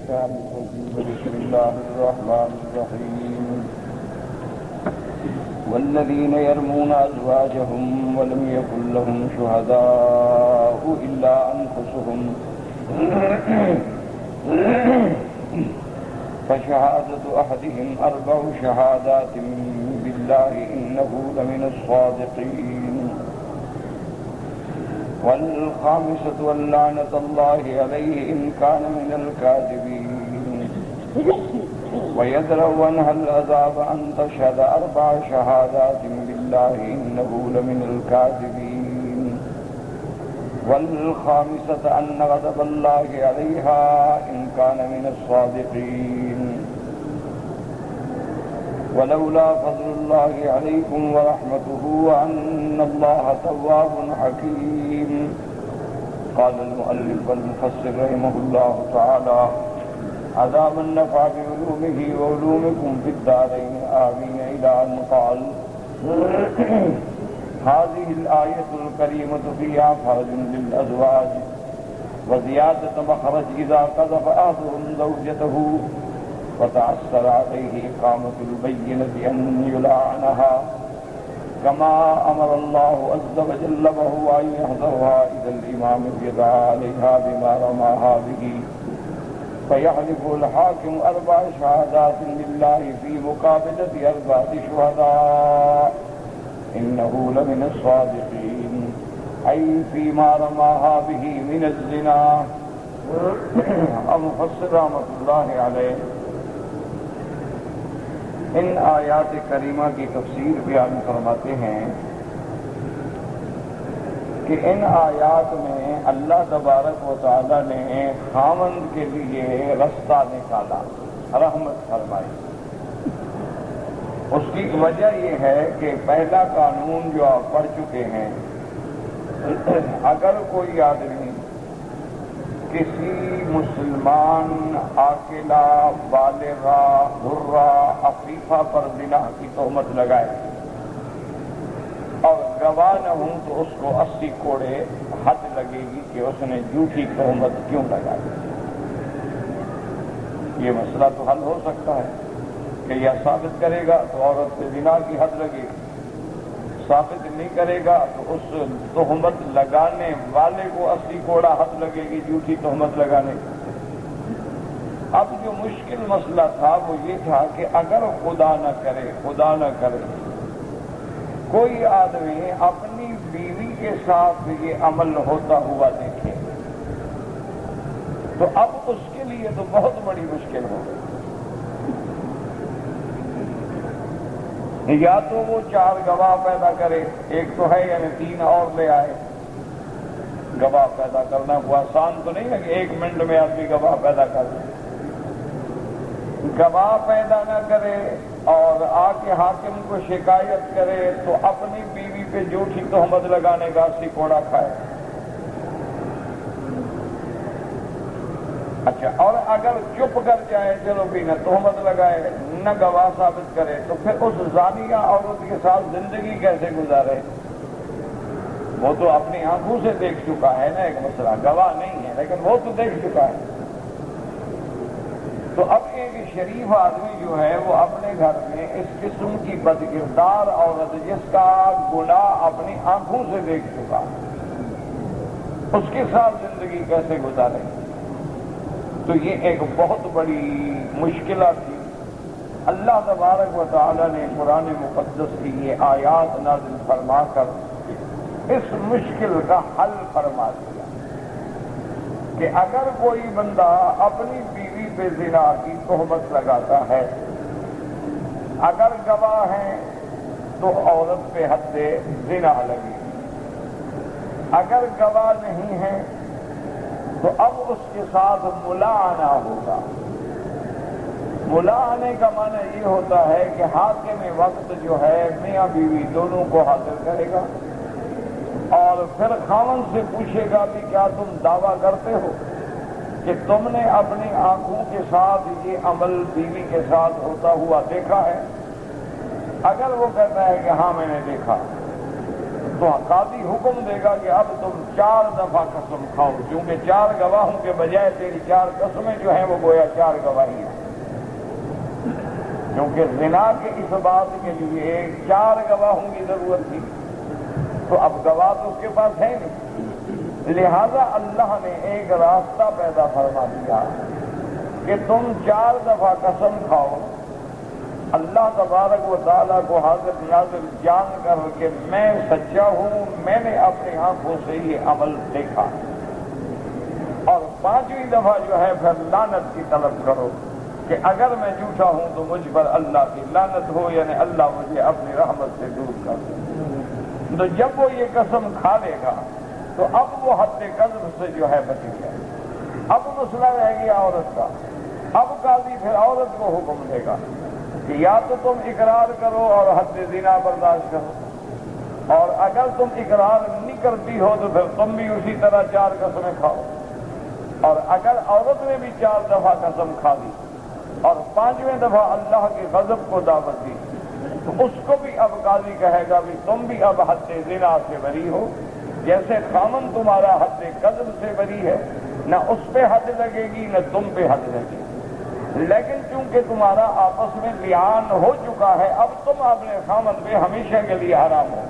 الشيطان الرجيم بسم الله الرحمن الرحيم والذين يرمون أزواجهم ولم يكن لهم شهداء إلا أنفسهم فشهادة أحدهم 4 شهادات بالله إنه لمن الصادقين والخامسة اللعنة الله عليه إن كان من الكاذبين ويدرأ عنها العذاب أن تشهد 4 شهادات بالله إنه لمن الكاذبين والخامسة أن غضب الله عليها إن كان من الصادقين ولولا فضل الله عليكم ورحمته وأن الله تواب حكيم. قال المؤلف والمفسر رحمه الله تعالى عذاب النفع بعلومه وعلومكم في الدارين آمين. إلى أن قال هذه الآية الكريمة فيها فرج للأزواج وزيادة مخرج إذا قذف أحدهم زوجته وتعسر عليه إقامة البينة أن يلعنها كما أمر الله عز وجل وهو أن يحضرها إذا الإمام يدعى عليها بما رماها به فيحلف الحاكم 4 شهادات لله في مقابلة 4 شهداء إنه لمن الصادقين أي فيما رماها به من الزنا. المفسر رحمۃ اللہ علیہ ان آیات کریمہ کی تفسیر بیان فرماتے ہیں کہ ان آیات میں اللہ تبارک و تعالی نے خاوند کے لیے رستہ نکالا، رحمت فرمائی۔ اس کی وجہ یہ ہے کہ پہلا قانون جو آپ پڑھ چکے ہیں، اگر کوئی آدمی کسی مسلمان عاقلہ بالغہ حرہ عفیفہ پر زنا کی تہمت لگائے اور گواہ نہ ہوں تو اس کو 80 کوڑے حد لگے گی کہ اس نے جھوٹی تہمت کیوں لگائی۔ یہ مسئلہ تو حل ہو سکتا ہے کہ یا ثابت کرے گا تو عورت سے زنا کی حد لگے گی، ثابت نہیں کرے گا تو اس تہمت لگانے والے کو 80 کوڑا حد لگے گی جھوٹی تہمت لگانے کی۔ اب جو مشکل مسئلہ تھا وہ یہ تھا کہ اگر خدا نہ کرے کوئی آدمی اپنی بیوی کے ساتھ یہ عمل ہوتا ہوا دیکھے تو اب اس کے لیے تو بہت بڑی مشکل ہو گئی۔ یا تو وہ 4 گواہ پیدا کرے، ایک تو ہے یعنی 3 اور لے آئے۔ گواہ پیدا کرنا وہ آسان تو نہیں ہے کہ 1 منٹ میں آدمی گواہ پیدا کر دے۔ گواہ پیدا نہ کرے اور آ کے حاکم کو شکایت کرے تو اپنی بیوی پہ جھوٹی تہمت لگانے کا 80 کوڑا کھائے۔ اچھا، اور اگر چپ کر جائے، چلو بھی نہ تہمت لگائے نہ گواہ ثابت کرے تو پھر اس زانیہ عورت کے ساتھ زندگی کیسے گزارے؟ وہ تو اپنی آنکھوں سے دیکھ چکا ہے نا، ایک مسئلہ گواہ نہیں ہے لیکن وہ تو دیکھ چکا ہے۔ تو اب ایک شریف آدمی جو ہے وہ اپنے گھر میں اس قسم کی بدکردار عورت جس کا گناہ اپنی آنکھوں سے دیکھ چکا ہے، اس کے ساتھ زندگی کیسے گزارے؟ تو یہ ایک بہت بڑی مشکل تھی۔ اللہ تبارک و تعالی نے قرآن مقدس کی یہ آیات نازل فرما کر اس مشکل کا حل فرما دیا کہ اگر کوئی بندہ اپنی بیوی پہ زنا کی تہمت لگاتا ہے، اگر گواہ ہیں تو عورت پہ حد زنا لگے گی، اگر گواہ نہیں ہیں تو اب اس کے ساتھ ملاعنہ ہوگا۔ ملاعنے کا معنی یہ ہوتا ہے کہ حاکم وقت جو ہے میاں بیوی دونوں کو حاضر کرے گا اور پھر خاوند سے پوچھے گا کہ کیا تم دعویٰ کرتے ہو کہ تم نے اپنی آنکھوں کے ساتھ یہ عمل بیوی کے ساتھ ہوتا ہوا دیکھا ہے؟ اگر وہ کہتا ہے کہ ہاں میں نے دیکھا تو قاضی حکم دے گا کہ اب تم 4 دفعہ قسم کھاؤ، کیونکہ 4 گواہوں کے بجائے تیری 4 قسمیں جو ہیں وہ گویا 4 گواہی ہیں، کیونکہ زنا کے اس بات کے لیے 4 گواہوں کی ضرورت تھی، تو اب گواہ تو اس کے پاس ہے نہیں، لہذا اللہ نے ایک راستہ پیدا فرما دیا کہ تم 4 دفعہ قسم کھاؤ، اللہ تبارک و تعالیٰ کو حاضر ناظر جان کر کہ میں سچا ہوں، میں نے اپنی آنکھوں سے یہ عمل دیکھا، اور 5ویں دفعہ جو ہے پھر لعنت کی طلب کرو کہ اگر میں جھوٹا ہوں تو مجھ پر اللہ کی لعنت ہو، یعنی اللہ مجھے اپنی رحمت سے دور کر دے۔ تو جب وہ یہ قسم کھا لے گا تو اب وہ حد قذف سے جو ہے بچ گیا۔ اب مسئلہ رہ گیا عورت کا، اب قاضی پھر عورت کو حکم دے گا کہ یا تو تم اقرار کرو اور حد زنا برداشت کرو، اور اگر تم اقرار نہیں کرتی ہو تو پھر تم بھی اسی طرح 4 قسمیں کھاؤ، اور اگر عورت نے بھی 4 دفعہ قسم کھا لی اور 5ویں دفعہ اللہ کے غضب کو دعوت دی تو اس کو بھی اب قاضی کہے گا بھی تم بھی اب حد زنا سے بری ہو، جیسے خامن تمہارا حد قذف سے بری ہے، نہ اس پہ حد لگے گی نہ تم پہ حد لگے گی، لیکن چونکہ تمہارا آپس میں لعان ہو چکا ہے اب تم اپنے خامن پہ ہمیشہ کے لیے حرام ہو،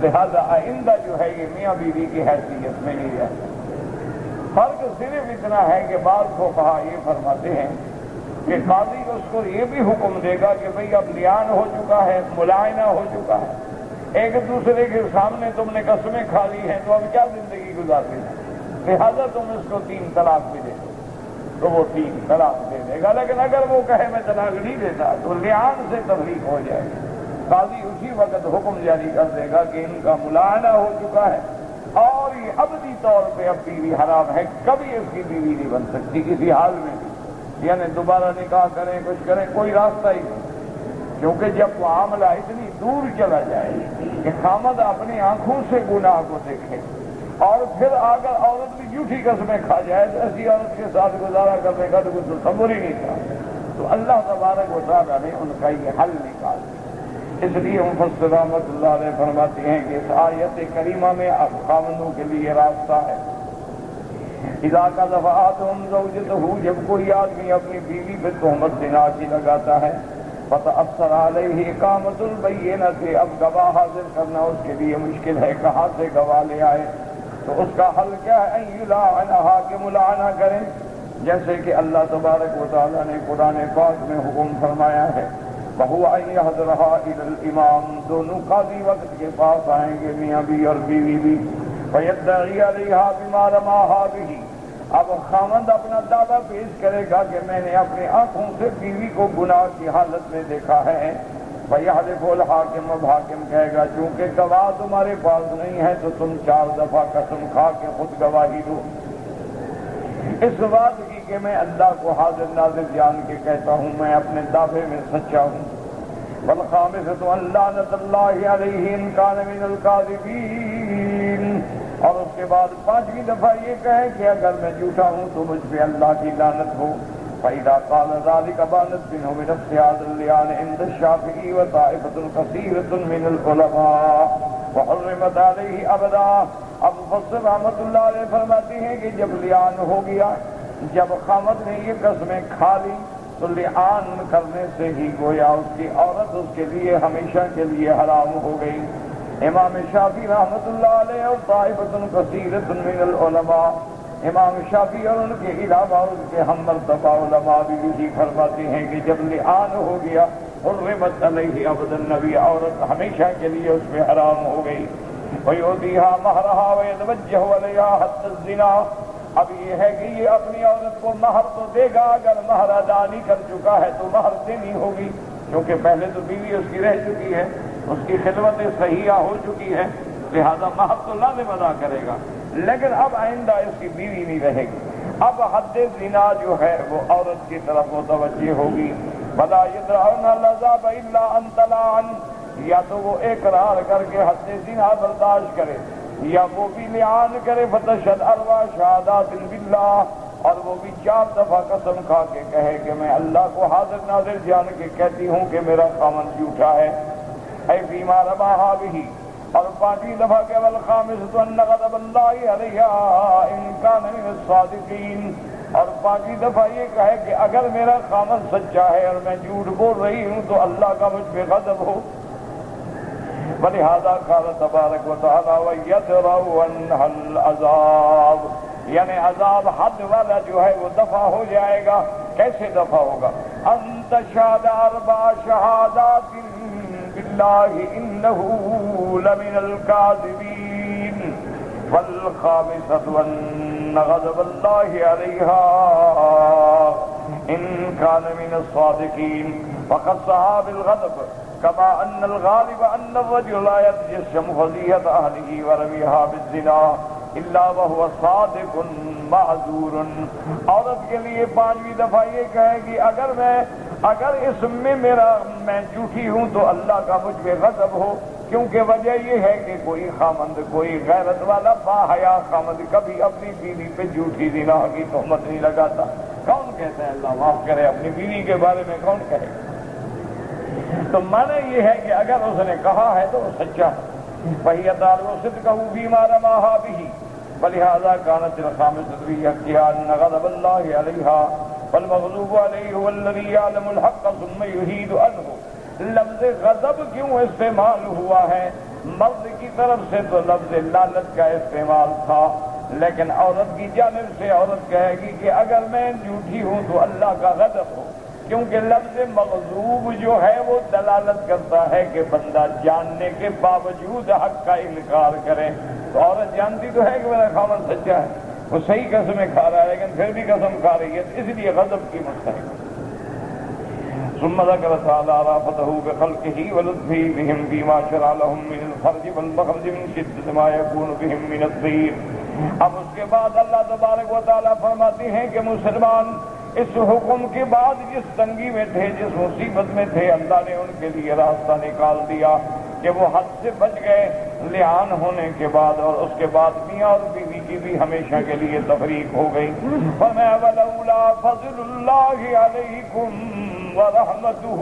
لہذا آئندہ جو ہے یہ میاں بیوی کی حیثیت میں نہیں رہتا۔ فرق صرف اتنا ہے کہ بعض فقہا یہ فرماتے ہیں کہ قاضی اس کو یہ بھی حکم دے گا کہ بھئی اب لعان ہو چکا ہے، ملائنہ ہو چکا ہے، ایک دوسرے کے سامنے تم نے قسمیں کھا لی ہیں تو اب کیا زندگی گزارنی ہے، لہذا تم اس کو 3 طلاق بھی دے دو، تو وہ 3 طلاق دے دے گا، لیکن اگر وہ کہے میں طلاق نہیں دیتا تو لعان سے تفریق ہو جائے گی، قاضی اسی وقت حکم جاری کر دے گا کہ ان کا ملائنہ ہو چکا ہے اور یہ ابدی طور پہ اب بیوی حرام ہے، کبھی اس کی بیوی نہیں بن سکتی کسی حال میں بھی، یعنی دوبارہ نکاح کریں کچھ کریں کوئی راستہ ہی نہیں، کیونکہ جب معاملہ اتنی دور چلا جائے کہ خامد اپنی آنکھوں سے گناہ کو دیکھے اور پھر اگر عورت بھی جھوٹی قسمیں کھا جائے تو ایسی عورت کے ساتھ گزارا کرنے کا تو کچھ تصور ہی نہیں تھا، تو اللہ تبارک و تعالیٰ نے ان کا یہ حل نکال دیا۔ اس لیے مفسر رحمۃ اللہ علیہ فرماتے ہیں کہ اس آیت کریمہ میں اب خاوندوں کے لیے راستہ ہے، اذا قذف احدهم زوجته، جب کوئی آدمی اپنی بیوی پہ تہمت زنا کی لگاتا ہے، فتأثر علیہ اقامۃ البینۃ، اب گواہ حاضر کرنا اس کے لیے مشکل ہے، کہاں سے گواہ لے آئے، تو اس کا حل کیا ہے، ان یلعنھا، کہ ملعنہ کریں، جیسے کہ اللہ تبارک و تعالیٰ نے قرآن پاک میں حکم فرمایا ہے، وَهُوَ أَن يَحْضُرَهَا إِلَى الْإِمَامِ، دونوں قاضی وقت کے پاس آئیں گے، میاں بھی اور بیوی بھی، فَيَدَّعِي عَلَيْهَا بِمَا رَمَاهَا بِهِ، اب خامند اپنا دعویٰ پیش کرے گا کہ میں نے اپنی آنکھوں سے بیوی کو گناہ کی حالت میں دیکھا ہے، فَيَحْلِفُ الْحَاكِمُ، اب حاکم کہے گا چونکہ گواہ تمہارے پاس نہیں ہے تو تم 4 دفعہ قسم کھا کے خود گواہی دو اس بات کی کہ میں اللہ کو حاضر ناظر جان کے کہتا ہوں میں اپنے دعوے میں سچا ہوں، وَالْخَامِسَةُ أَن لَّعْنَةَ اللَّهِ عَلَيْهِ إِن كَانَ مِنَ الْكَاذِبِينَ، اور اس کے بعد 5ویں دفعہ یہ کہے کہ اگر میں جھوٹا ہوں تو مجھ پہ اللہ کی لعنت ہو، فَإِذَا قَالَ ذَلِكَ بَانَتْ مِنْهُ بِنَفْسِ هَٰذَا اللِّعَانِ عِندَ الشَّافِعِيِّ وَطَائِفَةٌ كَثِيرَةٌ مِنَ الْعُلَمَاءِ وَحُرِّمَتْ عَلَيْهِ أَبَدًا۔ اب مفسر رحمۃ اللہ علیہ فرماتے ہیں کہ جب لعان ہو گیا، جب خامد نے یہ قسمیں کھا لی تو لعان کرنے سے ہی گویا اس کی عورت اس کے لیے ہمیشہ کے لیے حرام ہو گئی۔ امام شافعی رحمۃ اللہ علیہ اور طائفۃ کثیرۃ من العلماء، امام شافعی اور ان کے علاوہ ان کے ہم مرتبہ علماء بھی یہی فرماتے ہیں کہ جب لعان ہو گیا حرمت علیہ ابدا، نبی عورت ہمیشہ کے لیے اس پہ حرام ہو گئی۔ وَيُؤْتِيهَا مَهْرَهَا وَيَتَوَجَّهُ عَلَيْهَا حَدَّ الزِّنَا، اب یہ ہے کہ یہ اپنی عورت کو مہر تو دے گا، اگر مہر ادا نہیں کر چکا ہے تو مہر دینی ہوگی، کیونکہ پہلے تو بیوی اس کی رہ چکی ہے، اس کی خدمت صحیحہ ہو چکی ہے، لہذا مہر تو لازم ادا کرے گا، لیکن اب آئندہ اس کی بیوی نہیں رہے گی، اب حد زنا جو ہے وہ عورت کی طرف متوجہ ہوگی۔ وَلَا يَدْرَعُونَ الْعَذَابَ إِلَّا أَن تَلَعَنَ، یا تو وہ اقرار کر کے حد زنا برداشت کرے یا وہ بھی لعان کرے، فتشہد اربع شہادات باللہ، اور وہ بھی 4 دفعہ قسم کھا کے کہے کہ میں اللہ کو حاضر ناظر جان کے کہتی ہوں کہ میرا خامن جھوٹا ہے، اے فیما رماہا بہ، اور پانچویں دفعہ کہ والخامسۃ ان غضب اللہ علیہا ان کان من الصادقین، اور پانچویں دفعہ یہ کہے کہ اگر میرا خامد سچا ہے اور میں جھوٹ بول رہی ہوں تو اللہ کا مجھ پہ غضب ہو۔ ولہذا قال تبارک و تعالی وَيَدْرَأُ عَنْهَا الْعَذَابُ، یعنی عذاب حد والا جو ہے وہ دفع ہو جائے گا۔ کیسے دفع ہوگا؟ ان تشہد اربع شہادات باللہ انہ لمن الکاذبین، والخامسۃ ان غضب اللہ علیہا ان کان من الصادقین، وخصھا بالغضب كما ان الغالب ان الرجل لا يتجشم فضیحۃ اہلہ ورمیھا بالزنا الا وهو صادق معذور۔ عورت کے لیے پانچویں دفعہ یہ کہے گی اگر اس میں میں جھوٹی ہوں تو اللہ کا مجھ پہ غضب ہو، کیونکہ وجہ یہ ہے کہ کوئی خامند، کوئی غیرت والا باحیا خامند کبھی اپنی بیوی پہ جھوٹی زنا کی تہمت نہیں لگاتا۔ کون کہتا ہے اللہ معاف کرے اپنی بیوی کے بارے میں کون کہے؟ تو معنی یہ ہے کہ اگر اس نے کہا ہے تو وہ سچا ہے۔ وَهِيَ تَعْلَمُ صِدْقَهُ فِيمَا رَمَاهَا بِهِ، وَلِهَذَا كَانَتِ الْخَامِسَةُ فِي حَقِّهَا أَنَّ غَضَبَ اللَّهِ عَلَيْهَا، وَالْمَغْضُوبُ عَلَيْهِ هُوَ الَّذِي يَعْلَمُ الْحَقَّ ثُمَّ يُحِيدُ عَنْهُ۔ لفظ غضب کیوں استعمال ہوا ہے؟ مرد کی طرف سے تو لفظ لعنت کا استعمال تھا، لیکن عورت کی جانب سے عورت کہے گی کہ اگر میں جھوٹی ہوں تو اللہ کا غضب ہو، کیونکہ لفظ مغضوب جو ہے وہ دلالت کرتا ہے کہ بندہ جاننے کے باوجود حق کا انکار کرے۔ تو عورت جانتی تو ہے کہ میرا خامد سچا ہے، وہ صحیح قسمیں کھا رہا ہے لیکن پھر بھی قسم کھا رہی ہے، اس لیے غضب کی مستحق۔ ثم ذكر تعالى رأفته بخلقه ولطفه بهم فيما شرع لهم من الخرج والمخرج من شدة ما يكون بهم من الضيق۔ اب اس کے بعد اللہ تبارک و تعالیٰ فرماتے ہیں کہ مسلمان اس حکم کے بعد جس تنگی میں تھے، جس مصیبت میں تھے، اللہ نے ان کے لیے راستہ نکال دیا کہ وہ حد سے بچ گئے لعان ہونے کے بعد، اور اس کے بعد میاں اور بیوی کی بھی ہمیشہ کے لیے تفریق ہو گئی۔ فرمایا وَلَوْلَا فَضْلُ اللَّهِ عَلَيْكُمْ وَرَحْمَتُهُ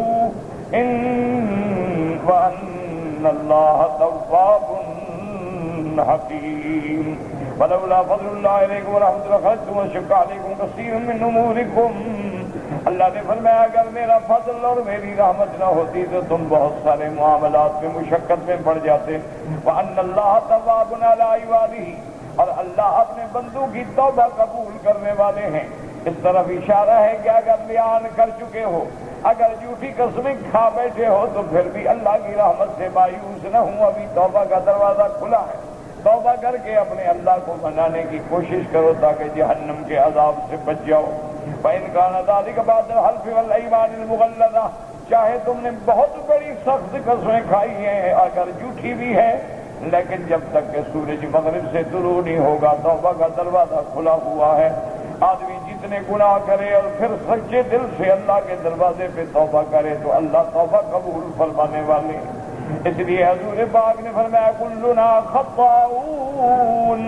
وَأَنَّ اللَّهَ تَوَّابٌ حَكِيمٌ۔ وَلَوْلَا فَضْلُ اللَّهِ عَلَيْكُمْ وَرَحْمَتُهُ لَخَرَجْتُمْ وَشَقَّ عَلَيْكُمْ كَثِيرٌ مِّنْ أُمُورِكُمْ۔ اللہ نے فرمایا اگر میرا فضل اور میری رحمت نہ ہوتی تو تم بہت سارے معاملات میں مشقت میں پڑ جاتے۔ وَأَنَّ اللَّهَ تَوَّابٌ عَلَىٰ عِبَادِهِ، اور اللہ اپنے بندوں کی توبہ قبول کرنے والے ہیں۔ اس طرف اشارہ ہے کہ اگر بیان کر چکے ہو، اگر جھوٹی قسمیں کھا بیٹھے ہو تو پھر بھی اللہ کی رحمت سے مایوس نہ ہوں، ابھی توبہ کا دروازہ کھلا ہے۔ توبہ کر کے اپنے اللہ کو منانے کی کوشش کرو تاکہ جہنم کے عذاب سے بچ جاؤ۔ فَإِنْ كَانَ ذَلِكَ بَعْدَ الْحَلْفِ وَالْأَيْمَانِ الْمُغَلَّظَةِ، چاہے تم نے بہت بڑی سخت قسمیں کھائی ہیں اگر جھوٹی بھی ہے، لیکن جب تک کہ سورج مغرب سے طلوع نہیں ہوگا توبہ کا دروازہ کھلا ہوا ہے۔ آدمی جتنے گناہ کرے اور پھر سچے دل سے اللہ کے دروازے پہ توبہ کرے تو اللہ توبہ قبول فرمانے والے۔ اس لیے حضور پاک نے فرمایا کلنا خطاؤون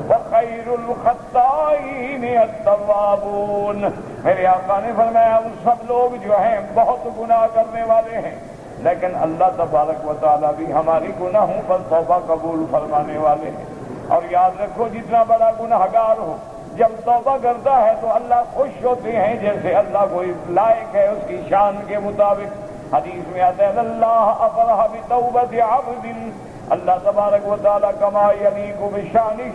وخیر الخطائین التوابون۔ میرے آقا نے فرمایا ہم سب لوگ جو ہیں بہت گناہ کرنے والے ہیں، لیکن اللہ تبارک و تعالیٰ بھی ہماری گناہوں پر توبہ قبول فرمانے والے ہیں۔ اور یاد رکھو جتنا بڑا گناہگار ہو جب توبہ کرتا ہے تو اللہ خوش ہوتے ہیں جیسے اللہ کوئی لائق ہے اس کی شان کے مطابق۔ حدیث میں آتا ہے اللہ افرح بتوبۃ عبد، اللہ تبارک و تعالیٰ کما یلیق بشانہ،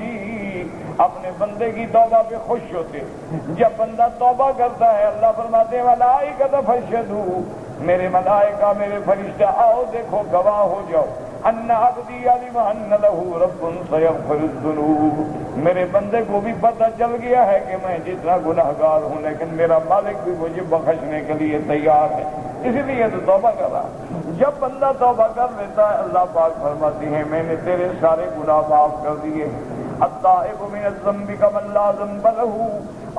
اپنے بندے کی توبہ پہ خوش ہوتے۔ جب بندہ توبہ کرتا ہے اللہ فرماتے ہیں ملائکۃ فاشہدوا، میرے ملائکہ میرے فرشتہ آؤ دیکھو گواہ ہو جاؤ، ان عبدی علم ان لہ رب سیغفر الذنوب، میرے بندے کو بھی پتہ چل گیا ہے کہ میں جتنا گناہگار ہوں لیکن میرا مالک بھی مجھے بخشنے کے لیے تیار ہے، اس لیے تو توبہ کر رہا۔ جب بندہ توبہ کر لیتا ہے اللہ پاک فرماتی ہیں میں نے تیرے سارے گناہ معاف کر دیے۔ التائب من الذنب کمن لا ذنب لہ،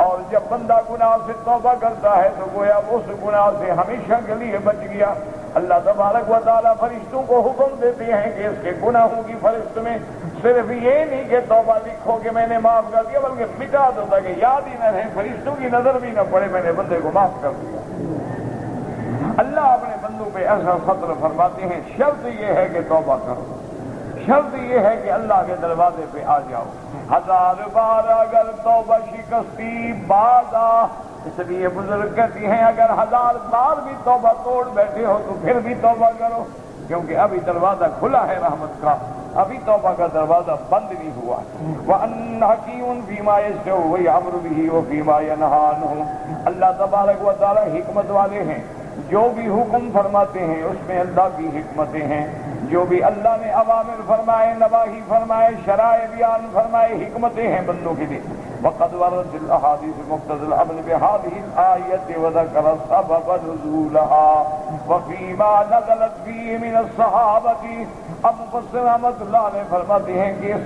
اور جب بندہ گناہ سے توبہ کرتا ہے تو گویا اس گناہ سے ہمیشہ کے لیے بچ گیا۔ اللہ تبارک و تعالیٰ فرشتوں کو حکم دیتے ہیں کہ اس کے گناہوں کی فہرست میں صرف یہ نہیں کہ توبہ لکھو کہ میں نے معاف کر دیا، بلکہ مٹا دو تاکہ یاد ہی نہ رہے، فرشتوں کی نظر بھی نہ پڑے میں نے بندے کو معاف کر دیا۔ اللہ اپنے بندوں پہ ایسا فضل فرماتے ہیں، شرط یہ ہے کہ توبہ کرو، شرط یہ ہے کہ اللہ کے دروازے پہ آ جاؤ. 1000 بار اگر توبہ شکستی بادا، اس لیے بزرگ کہتی ہیں اگر 1000 بار بھی توبہ توڑ بیٹھے ہو تو پھر بھی توبہ کرو، کیونکہ ابھی دروازہ کھلا ہے رحمت کا، ابھی توبہ کا دروازہ بند نہیں ہوا. وَأَنَّ حَكِيمٌ فِيمَا يَشْتَهُ وَيَأْمُرُ بِهِ وَفِيمَا يَنْهَى عَنْهُ. اللہ تبارک و تعالی حکمت والے ہیں، جو بھی حکم فرماتے ہیں اس میں اللہ کی حکمتیں ہیں، جو بھی اللہ نے اوامر فرمائے، نواہی فرمائے، شرائع بیان فرمائے، حکمتیں ہیں بندوں کے لیے. وقد ورد الاحاديث مقتضى الامر بهذه الايه وذكر سبب نزولها وفيما نزلت فيه من الصحابه. اب مفسر احمد اللہ نے فرماتے ہیں کہ اس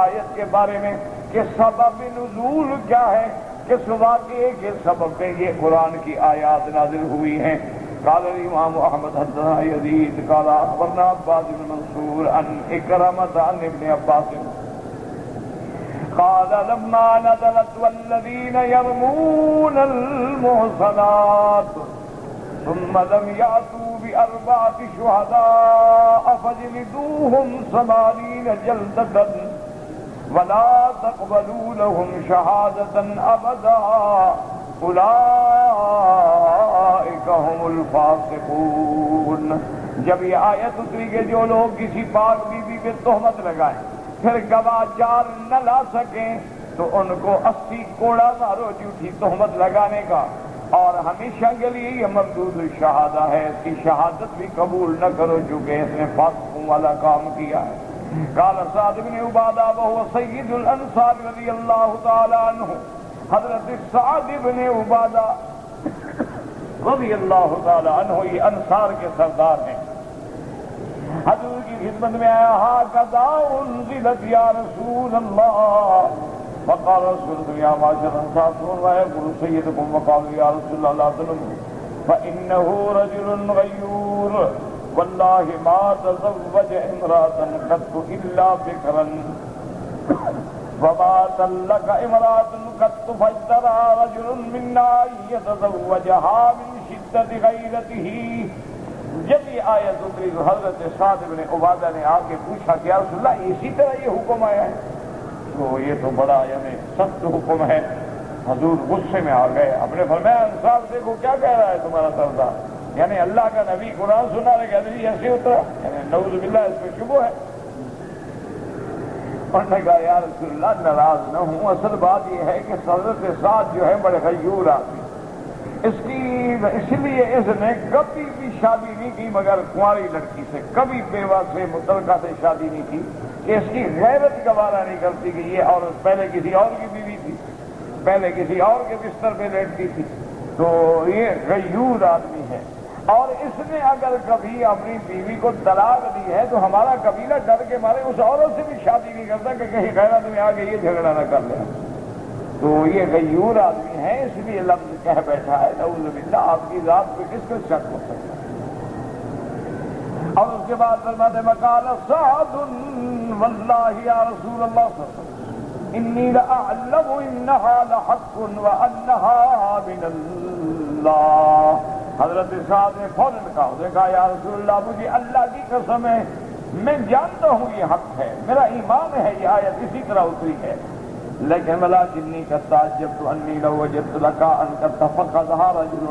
آیت کے بارے میں کہ سبب نزول کیا ہے، کس واقعے کے سبب پہ یہ قرآن کی آیات نازل ہوئی ہیں. قال الامام احمد حدثنا یزید قال اخبرنا عباد بن منصور عن اکرمۃ عن ابن عباس قال لما نزلت والذين يرمون المحصنات ثم لم يأتوا ب4 شهداء فاجلدوهم 80 جلدة ولا تقبلوا لهم شهادة أبدا أولئك هم الفاسقون. جب یہ آیت اتری کہ جو لوگ کسی پاک بیوی پہ تہمت لگائیں پھر گواہ 4 نہ لا سکیں تو ان کو 80 کوڑا مارو جھوٹی تہمت لگانے کا، اور ہمیشہ کے لیے یہ مردود شہادہ ہے، اس کی شہادت بھی قبول نہ کرو چونکہ اس نے فاسقوں والا کام کیا ہے. قال سعد بن عبادہ وهو سید الانصار رضی اللہ تعالی عنہ. حضرت سعد بن عبادہ رضی اللہ تعالی عنہ یہ انصار کے سردار ہیں. حضور کی خدمت میں آیا ہاکذا انزلت یا رسول اللہ، فقال رسول اللہ یا معاشر الانصار ويقول سیدکم وقال یا رسول اللہ لا تظلموا فإنه رجل غیور واللہ ما تزوج امرأة قط الا بکرا وما طلق امرأة قط فاجترى رجل منا ان يتزوجها من شدة غیرته. جب یہ آیت اتری تو حضرت سعد بن عبادہ نے آ کے پوچھا کہ یا رسول اللہ اسی طرح یہ حکم آیا ہے؟ تو یہ تو بڑا یعنی سخت حکم ہے. حضور غصے میں آ گئے، اپنے فرمایا انصار دیکھو کیا کہہ رہا ہے تمہارا سردار، یعنی اللہ کا نبی قرآن سنا رہے کہتے ہیں ایسے ہوتا ہے، یعنی نعوذ باللہ اس میں شبہ ہے. انہوں نے کہا یا رسول اللہ ناراض نہ ہوں، اصل بات یہ ہے کہ حضرت سعد جو ہے بڑے غیور آدمی، اس لیے اس نے کبھی بھی شادی نہیں کی مگر کنواری لڑکی سے، کبھی بیوہ سے متعلقہ سے شادی نہیں کی کہ اس کی غیرت گوارا نہیں کرتی کہ یہ عورت پہلے کسی اور کی بیوی تھی، پہلے کسی اور کے بستر پہ لیٹتی تھی. تو یہ غیور آدمی ہے. اور اس نے اگر کبھی اپنی بیوی کو طلاق دی ہے تو ہمارا قبیلہ ڈر کے مارے اس عورت سے بھی شادی نہیں کرتا کہ کہیں غیرت میں آ کے یہ جھگڑا نہ کر لے. تو یہ غیور آدمی ہے، اس لیے لفظ کہہ بیٹھا ہے نعوذ باللہ. آپ کی ذات پہ کس کو شک ہو سکتا ہے؟ اور اس کے بعد فرماتے وقال سعد واللہ یا رسول اللہ صلی اللہ علیہ وسلم انی لأعلم انها لحق وانها من اللہ. حضرت صاحب نے فوراً کہا یا رسول اللہ مجھے اللہ کی قسم ہے میں جانتا ہوں یہ حق ہے، میرا ایمان ہے یہ آیت اسی طرح اتری ہے، لیکن ولكنی قد تعجبت انی لو وجدت لك ان قد تفقدها رجل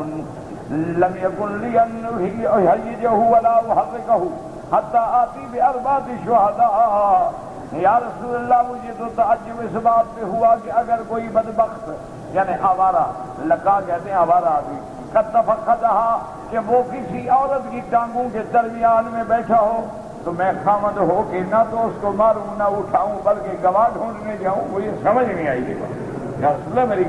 لم يكن لي ان اهيجه ولا احركه حتى آتی ب4 شهداء. یا رسول اللہ مجھے تو تعجب اس بات پہ ہوا کہ اگر کوئی بدبخت یعنی آوارہ، لقا کہتے ہیں آوارہ آدمی، قد تفقدها کہ وہ کسی عورت کی ٹانگوں کے درمیان میں بیٹھا ہو تو میں خامد ہو کے نہ تو اس کو ماروں نہ اٹھاؤں بلکہ گواہ ڈھونڈنے جاؤں. مجھے سمجھ نہیں آئی یہ بات. یا رسول اللہ میری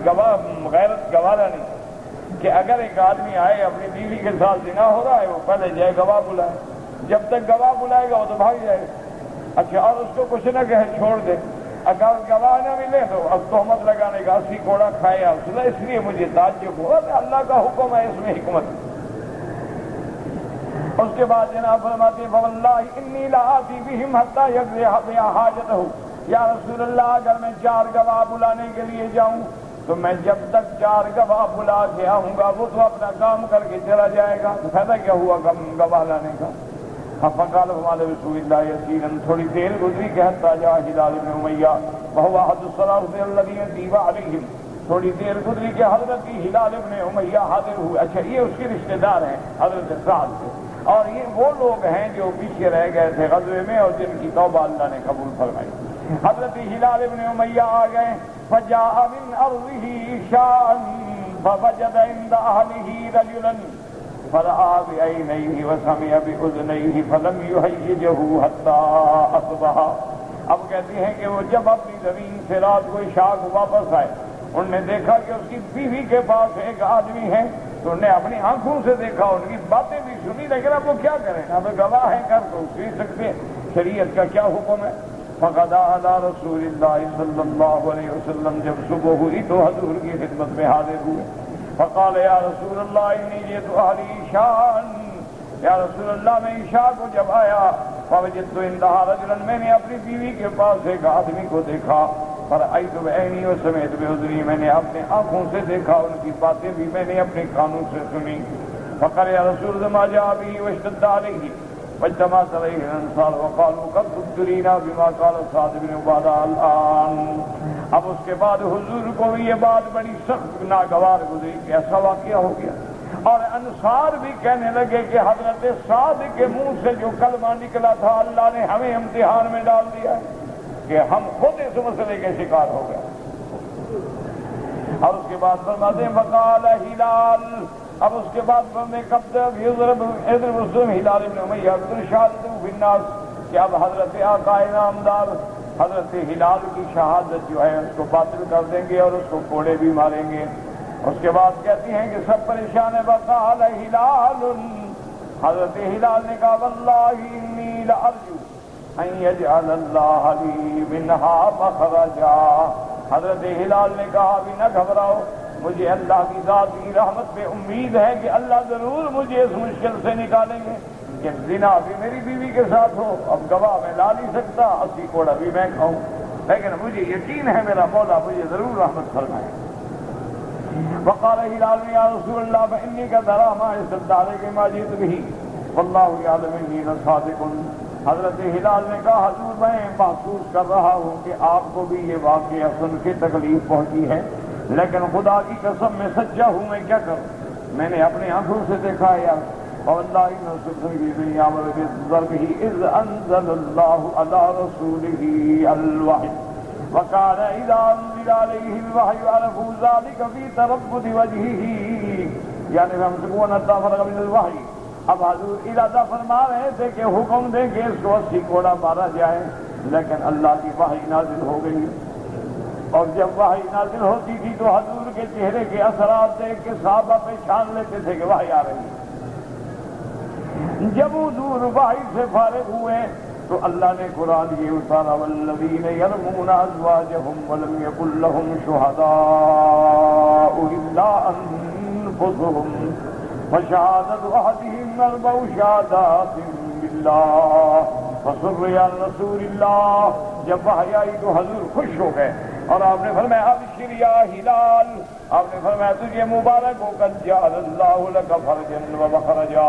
غیرت گوارا نہیں کہ اگر ایک آدمی آئے اپنی بیوی کے ساتھ زنا ہو رہا ہے وہ پہلے جائے گواہ بلائے، جب تک گواہ بلائے گا وہ تو بھاگ جائے. اچھا اور اس کو کچھ نہ کہے چھوڑ دے، اگر گواہ نہ ملے تو اب تہمت لگانے کا 80 کوڑا کھائے. اس لیے مجھے تعجب ہوا کہ اللہ کا حکم ہے اس میں حکمت. اس کے بعد جناب فرماتے ہیں فواللہ انی لآتی بہم حتی یقضی حاجتہ. یا رسول اللہ اگر میں 4 گواہ بلانے کے لیے جاؤں تو میں جب تک 4 گواہ بلا کے آؤں گا وہ تو اپنا کام کر کے چلا جائے گا، تو فائدہ کیا ہوا گواہ لانے کا. فقال ہمارے رسول اللہ یسیرن، تھوڑی دیر گزری کہ حتی جا ہلال بن امیہ وہو احد الثلاثہ الذین دیب علیہم، تھوڑی دیر گزری کہ حضرت ہلال بن امیہ حاضر ہوئے۔ اچھا یہ اس کے رشتہ دار ہیں حضرت سعد کے، اور یہ وہ لوگ ہیں جو پیچھے رہ گئے تھے غزوے میں اور جن کی توبہ اللہ نے قبول فرمائی۔ حضرت ہلال بن امیہ آ گئے، فجاء من ارضه شاء فوجد عند اهله رجلا فرآ بعینیہ وسمع باذنیہ فلم یہیجہ حتی اصبح۔ اب کہتی ہیں کہ وہ جب اپنی زمین سے رات کو عشاء کو واپس آئے، انہوں نے دیکھا کہ اس کی بیوی کے پاس ایک آدمی ہے، تو انہوں نے اپنی آنکھوں سے دیکھا، ان کی باتیں بھی سنی، لیکن اب وہ کیا کریں، اب گواہ ہے کر تو سن سکتے، شریعت کا کیا حکم ہے۔ فغدا علی رسول اللہ صلی اللہ علیہ وسلم، جب صبح ہوئی تو حضور کی خدمت میں حاضر ہوئے۔ فقال یا رسول اللہ انی جئت اہلی عشاء، یا رسول اللہ میں عشاء کو جب آیا، فوجدت عندها رجلا، میں نے اپنی بیوی کے پاس ایک آدمی کو دیکھا، فرأیت بعینی وسمعت باذنی، میں نے اپنے آنکھوں سے دیکھا، ان کی باتیں بھی میں نے اپنے کانوں سے سنی۔ فقال یا رسول اللہ ما جاء به واشتد علیہ واجتمعت علیہ الانصار وقالوا قد تبتلینا بما قال سعد بن عبادہ الآن۔ اب اس کے بعد حضور کو بھی یہ بات بڑی سخت ناگوار گزری کہ ایسا واقعہ ہو گیا، اور انصار بھی کہنے لگے کہ حضرت سعد کے منہ سے جو کلمہ نکلا تھا اللہ نے ہمیں امتحان میں ڈال دیا ہے کہ ہم خود اس مسئلے کے شکار ہو گئے۔ اور اس کے بعد فرماتے ہیں وقال ہلال، اب اس کے بعد میں کب اضرب مسلم ہلال بن امیہ شہادت فی الناس، کہ اب حضرت آقا نامدار حضرت ہلال کی شہادت جو ہے اس کو باطل کر دیں گے اور اس کو کوڑے بھی ماریں گے۔ اس کے بعد کہتی ہیں کہ سب پریشان ہے۔ وقال ہلال، حضرت ہلال نے کہا واللہ انی لارجو ان یجعل اللہ لی منها مخرجا، حضرت ہلال نے کہا بھی نہ گھبراؤ، مجھے اللہ کی ذات کی رحمت پہ امید ہے کہ اللہ ضرور مجھے اس مشکل سے نکالیں گے کہ زنا بھی میری بیوی کے ساتھ ہو، اب گواہ میں لا نہیں سکتا، 80 کوڑا بھی میں کھاؤں، لیکن مجھے یقین ہے میرا مولا مجھے ضرور رحمت فرمائے۔ وقال ہلال یا رسول اللہ فإنی قد أرى ما اشتد علیک ما جئت به واللہ یعلم انی لصادق، حضرت ہلال نے کہا حضور میں محسوس کر رہا ہوں کہ آپ کو بھی یہ واقعہ سن کے تکلیف پہنچی ہے، لیکن خدا کی قسم میں سچا ہوں، میں کیا کروں، میں نے اپنی آنکھوں سے دیکھا ہے یار۔ واللہ ان یعمل بضربہ اذ انزل اللہ علی رسولہ الوحی وکان اذا انزل علیہ الوحی عرفوا ذلک فی تربد وجہہ، یعنی ہم سکون حتی فرغ من الوحی۔ اب حضور ارادہ فرما رہے تھے کہ حکم دیں کہ اس کو 80 کوڑا مارا جائے، لیکن اللہ کی وحی نازل ہو گئی، اور جب وحی نازل ہوتی تھی تو حضور کے چہرے کے اثرات دیکھ کے صحابہ پہچان لیتے تھے کہ وحی آ رہی ہے۔ جب حضور وحی سے فارغ ہوئے تو اللہ نے قرآن یہ اتارا والذین یرمون ازواجہم ولم یکن لہم شہداء الا انفسہم فشہادت احدہم 4 شہادات باللہ فسر عن رسول اللہ۔ جب وحی آئی تو حضور خوش ہو گئے اور آپ نے فرمایا ابشر یا ہلال، آپ نے فرمایا تجھے مبارک ہو قد جعل اللہ لک فرجا ومخرجا،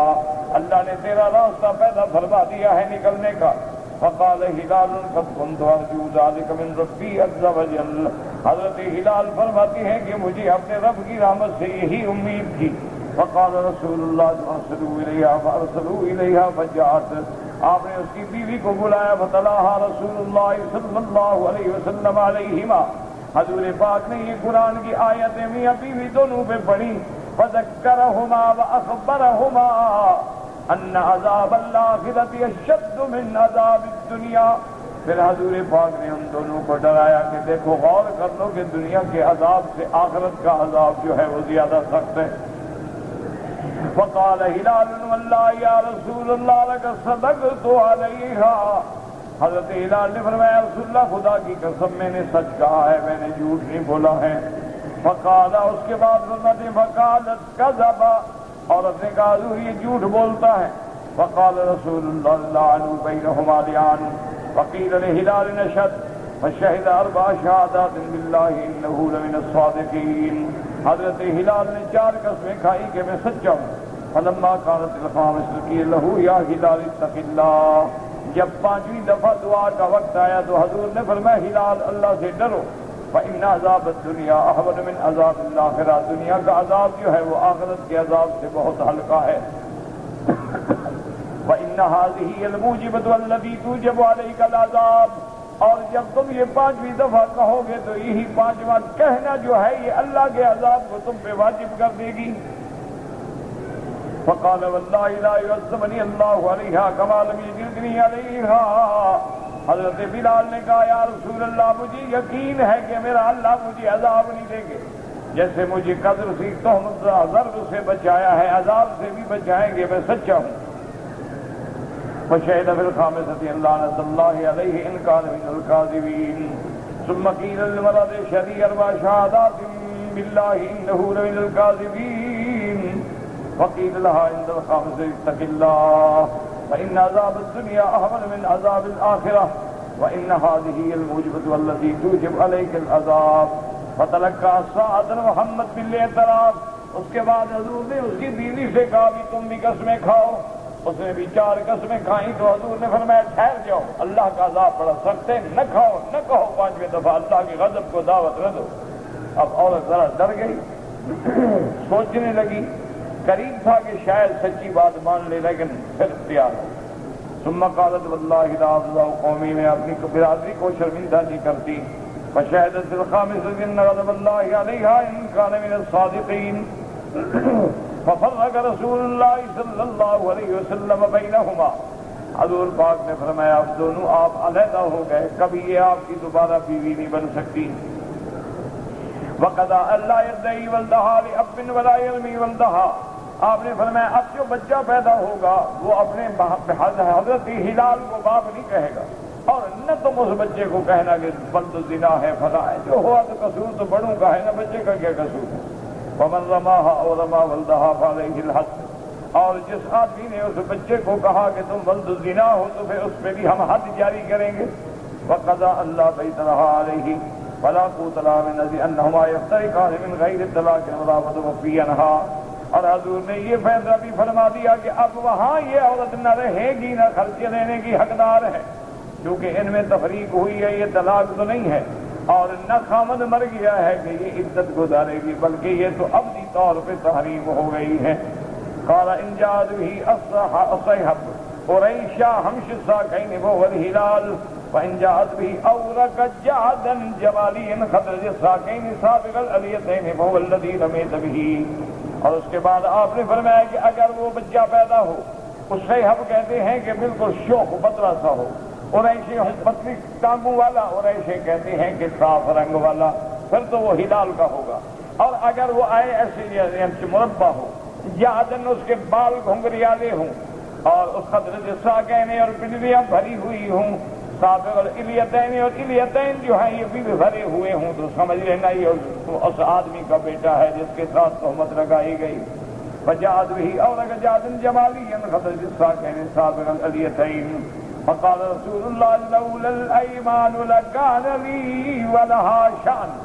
اللہ نے تیرا راستہ پیدا فرما دیا ہے نکلنے کا۔ فقال ہلال قد كنت ارجو ذلك من ربی عز وجل، حضرت ہلال فرماتی ہیں کہ مجھے اپنے رب کی رحمت سے یہی امید تھی۔ فقال رسول اللہ ارسلوا الیہا فارسلوا الیہا فجاءت، آپ نے اس کی بیوی کو بلایا فتلاها رسول اللہ صلی اللہ علیہ وسلم علیہما، حضور پاک نے یہ قرآن کی آیتیں میاں بیوی دونوں پہ پڑھی، فذکرہما واخبرہما ان عذاب الآخرۃ اشد من عذاب الدنیا، پھر حضور پاک نے ان دونوں کو ڈرایا کہ دیکھو غور کر لو کہ دنیا کے عذاب سے آخرت کا عذاب جو ہے وہ زیادہ سخت ہے۔ فقال ہلال واللہ یا رسول اللہ لقد صدقت علیہا، حضرت ہلال نے فرمایا رسول اللہ خدا کی قسم میں نے سچ کہا ہے، میں نے جھوٹ نہیں بولا ہے۔ فقال، اس کے بعد فرماتے فقالت کذب، عورت نے کہا حضور یہ جھوٹ بولتا ہے۔ فقال رسول اللہ لعن بینہما لعان، وقیل لہلال نشد فشہد 4 شہادات باللہ انہ لمن الصادقین، حضرت ہلال نے 4 قسمیں کھائی کہ میں سچا ہوں، فلما كانت الخامسة قيل له يا هلال اتق الله، جب پانچویں دفعہ دعا کا وقت آیا تو حضور نے فرمایا ہلال اللہ سے ڈرو، فإن عذاب الدنيا أهون من عذاب الآخرة، دنیا کا عذاب جو ہے وہ آخرت کے عذاب سے بہت ہلکا ہے۔ وإن هذه الموجبة التي توجب عليك العذاب، اور جب تم یہ پانچویں دفعہ کہو گے تو یہی پانچواں کہنا جو ہے یہ اللہ کے عذاب کو تم پہ واجب کر دے گی۔ فقال والله لا يعذبني الله عليها كما لم يجرني عليها، حضرت بلال نے کہا یا رسول اللہ مجھے یقین ہے کہ میرا اللہ مجھے عذاب نہیں دے گے جیسے مجھے قدر سی تہمت ضرب سے بچایا ہے، عذاب سے بھی بچائیں گے، میں سچا ہوں۔ فشهد بالخامسة أن لعنة الله عليه إن كان من الكاذبين، ثم قيل للمرأة اشهدي أربع شهادات بالله إنه لمن الكاذبين، وقيل لها عند الخامسة اتق الله فإن عذاب الدنيا أهون من عذاب الآخرة وإن هذه الموجبة التي توجب عليك العذاب، فتلقى سعد محمد بالاعتراف۔ اس کے بعد حضور نے اس کی بیوی سے کہا بھی تم بھی قسمیں کھاؤ، اس نے بھی 4 قسمیں کھائیں تو حضور نے فرمایا ٹھہر جاؤ، اللہ کا عذاب بڑا سخت ہے، نہ کھاؤ نہ کہو 5ویں دفعہ اللہ کے غضب کو دعوت نہ دو۔ اب عورت ذرا ڈر گئی، سوچنے لگی، قریب تھا کہ شاید سچی بات مان لے، لیکن پھر اختیار ہو۔ ثم قالت والله لا أرضى قومي، میں اپنی برادری کو شرمندہ نہیں کرتی۔ فشهدت الخامسة أن غضب الله عليها إن كان من الصادقين، ففرق رسول اللہ صلی اللہ علیہ وسلم بینہما، حضور پاک نے فرمایا اب دونوں آپ علیحدہ ہو گئے، کبھی یہ آپ کی دوبارہ بیوی نہیں بن سکتی۔ وقضى ألا يدعي ولدها لأب ولا يرمي ولدها، آپ نے فرمایا اب جو بچہ پیدا ہوگا وہ اپنے حضرت ہلال کو باپ نہیں کہے گا، اور نہ تم اس بچے کو کہنا کہ ولد الزنا ہے فلاں ہے، جو ہوا تو قصور تو بڑوں کا ہے نا، بچے کا کیا قصور ہے۔ ومن رماها او رما ولدها فعليه الحد، اور جس آدمی نے اس بچے کو کہا کہ تم ولد الزنا ہو تو پھر اس پہ بھی ہم حد جاری کریں گے۔ وقضى ألا بيت لها عليه فلا قوت لها من أجل أنهما يفترقان من غير الطلاق ولا وفي عنها، اور حضور نے یہ فیصلہ بھی فرما دیا کہ اب وہاں یہ عورت نہ رہے گی نہ خرچے دینے کی حقدار ہے، کیونکہ ان میں تفریق ہوئی ہے، یہ طلاق تو نہیں ہے، اور نہ خامد مر گیا ہے کہ یہ عدت گزارے گی، بلکہ یہ تو ابدی طور پہ تحریم ہو گئی ہے۔ قال ان جاد به اصحب قریشا ہمش الساقین وهو الهلال، وان جاد به اورق جعدا جماليا خضر الساقین سابق الالیتین وهو الذي رميت به، اور اس کے بعد آپ نے فرمایا کہ اگر وہ بچہ پیدا ہو، اس صحب کہتے ہیں کہ بالکل شوخ پتلا سا ہو، اور ایسے ہم پتلی ٹانگوں والا، اور ایسے کہتے ہیں کہ صاف رنگ والا، پھر تو وہ ہلال کا ہوگا۔ اور اگر وہ آئے ایسے مربع ہو، جعدن اس کے بال گھنگریالے ہوں، اور اس خضر الساقین اور بجلیاں بھری ہوئی ہوں، سابق الالیتین اور الیتین جو ہیں یہ بھی بھرے ہوئے ہوں، تو سمجھ لینا یہ اس آدمی کا بیٹا ہے جس کے ساتھ تہمت لگائی گئی۔ فجعد به اورق جعد جماليا خضر الساقین سابق الالیتین، فقال رسول اللہ لولا الایمان لکان لی ولها شان،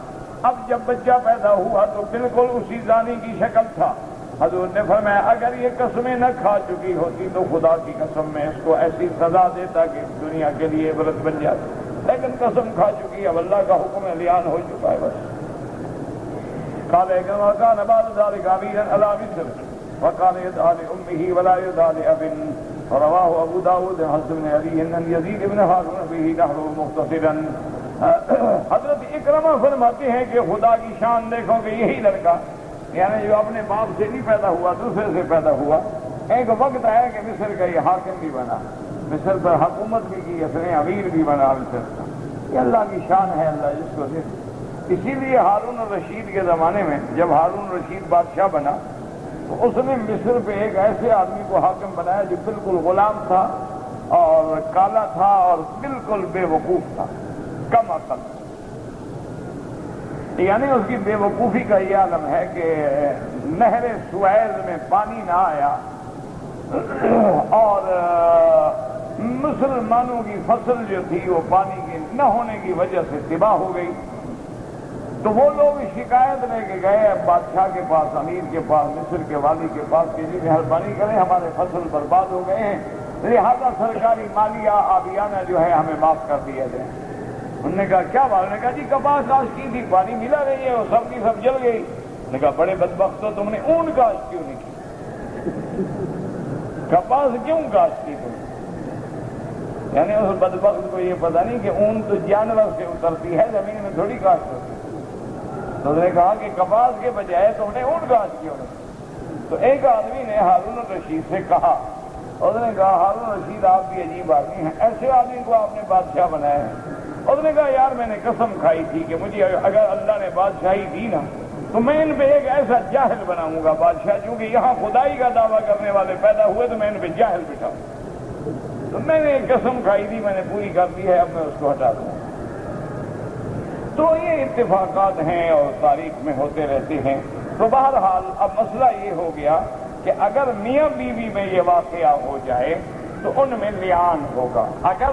اب جب بچہ پیدا ہوا تو بالکل اسی زانی کی شکل تھا۔ حضور نے فرمایا اگر یہ قسمیں نہ کھا چکی ہوتی تو خدا کی قسم میں اس کو ایسی سزا دیتا کہ دنیا کے لیے عبرت بن جاتی، لیکن قسم کھا چکی، اب اللہ کا حکم اعلان ہو چکا ہے بس۔ قال اكرم كان بعد ذلك اميرا على مصر وكان يدعى لامه ولا يدعى لاب، رواه ابو داود حسن بن علي ان يزيد بن هارون به نحو مختصرا۔ حضرت اکرمہ فرماتے ہیں کہ خدا کی شان دیکھو کہ یہی لڑکا، یعنی جو اپنے باپ سے نہیں پیدا ہوا دوسرے سے پیدا ہوا، ایک وقت آیا کہ مصر کا یہ حاکم بھی بنا، مصر پر حکومت بھی کی، اس نے امیر بھی بنا مصر کا۔ یہ اللہ کی شان ہے، اللہ جس کو دے۔ اسی لیے ہارون الرشید کے زمانے میں جب ہارون الرشید بادشاہ بنا تو اس نے مصر پہ ایک ایسے آدمی کو حاکم بنایا جو بالکل غلام تھا اور کالا تھا اور بالکل بے وقوف تھا، کم عقل، یعنی اس کی بے وقوفی کا یہ عالم ہے کہ نہر سویز میں پانی نہ آیا اور مسلمانوں کی فصل جو تھی وہ پانی کے نہ ہونے کی وجہ سے تباہ ہو گئی، تو وہ لوگ شکایت لے کے گئے بادشاہ کے پاس، امیر کے پاس، مصر کے والی کے پاس کہ جی مہربانی کریں، ہمارے فصل برباد ہو گئے ہیں، لہذا سرکاری مالیہ آبیانہ جو ہے ہمیں معاف کر دیا جائے۔ انہوں نے کہا کیا بات؟ نے کہا جی کپاس کاشت کی تھی، پانی ملا نہیں ہے، وہ سب کی سب جل گئی۔ نے کہا بڑے بدبخت ہو، تم نے اون کاشت کیوں نہیں کی؟ کپاس کیوں کاشت کی تم؟ یعنی اس بدبخت کو یہ پتا نہیں کہ اون تو جانور سے اترتی ہے، زمین میں تھوڑی کاشت ہوتی ہے۔ تو انہوں نے کہا کہ کپاس کے بجائے تم نے اون کاشت کیوں نہیں؟ تو ایک آدمی نے ہارون الرشید سے کہا، اس نے کہا ہارون الرشید آپ بھی عجیب آدمی ہیں، ایسے آدمی کو آپ نے بادشاہ بنایا ہے۔ اس نے کہا یار میں نے قسم کھائی تھی کہ مجھے اگر اللہ نے بادشاہی دی نا تو میں ان پہ ایک ایسا جاہل بناؤں گا بادشاہ، چونکہ یہاں خدائی کا دعویٰ کرنے والے پیدا ہوئے تو میں ان پہ جاہل بٹھاؤں۔ تو میں نے ایک قسم کھائی تھی، میں نے پوری کر دی ہے، اب میں اس کو ہٹا دوں۔ تو یہ اتفاقات ہیں اور تاریخ میں ہوتے رہتے ہیں۔ تو بہرحال اب مسئلہ یہ ہو گیا کہ اگر میاں بیوی میں یہ واقعہ ہو جائے تو ان میں لیان ہوگا۔ اگر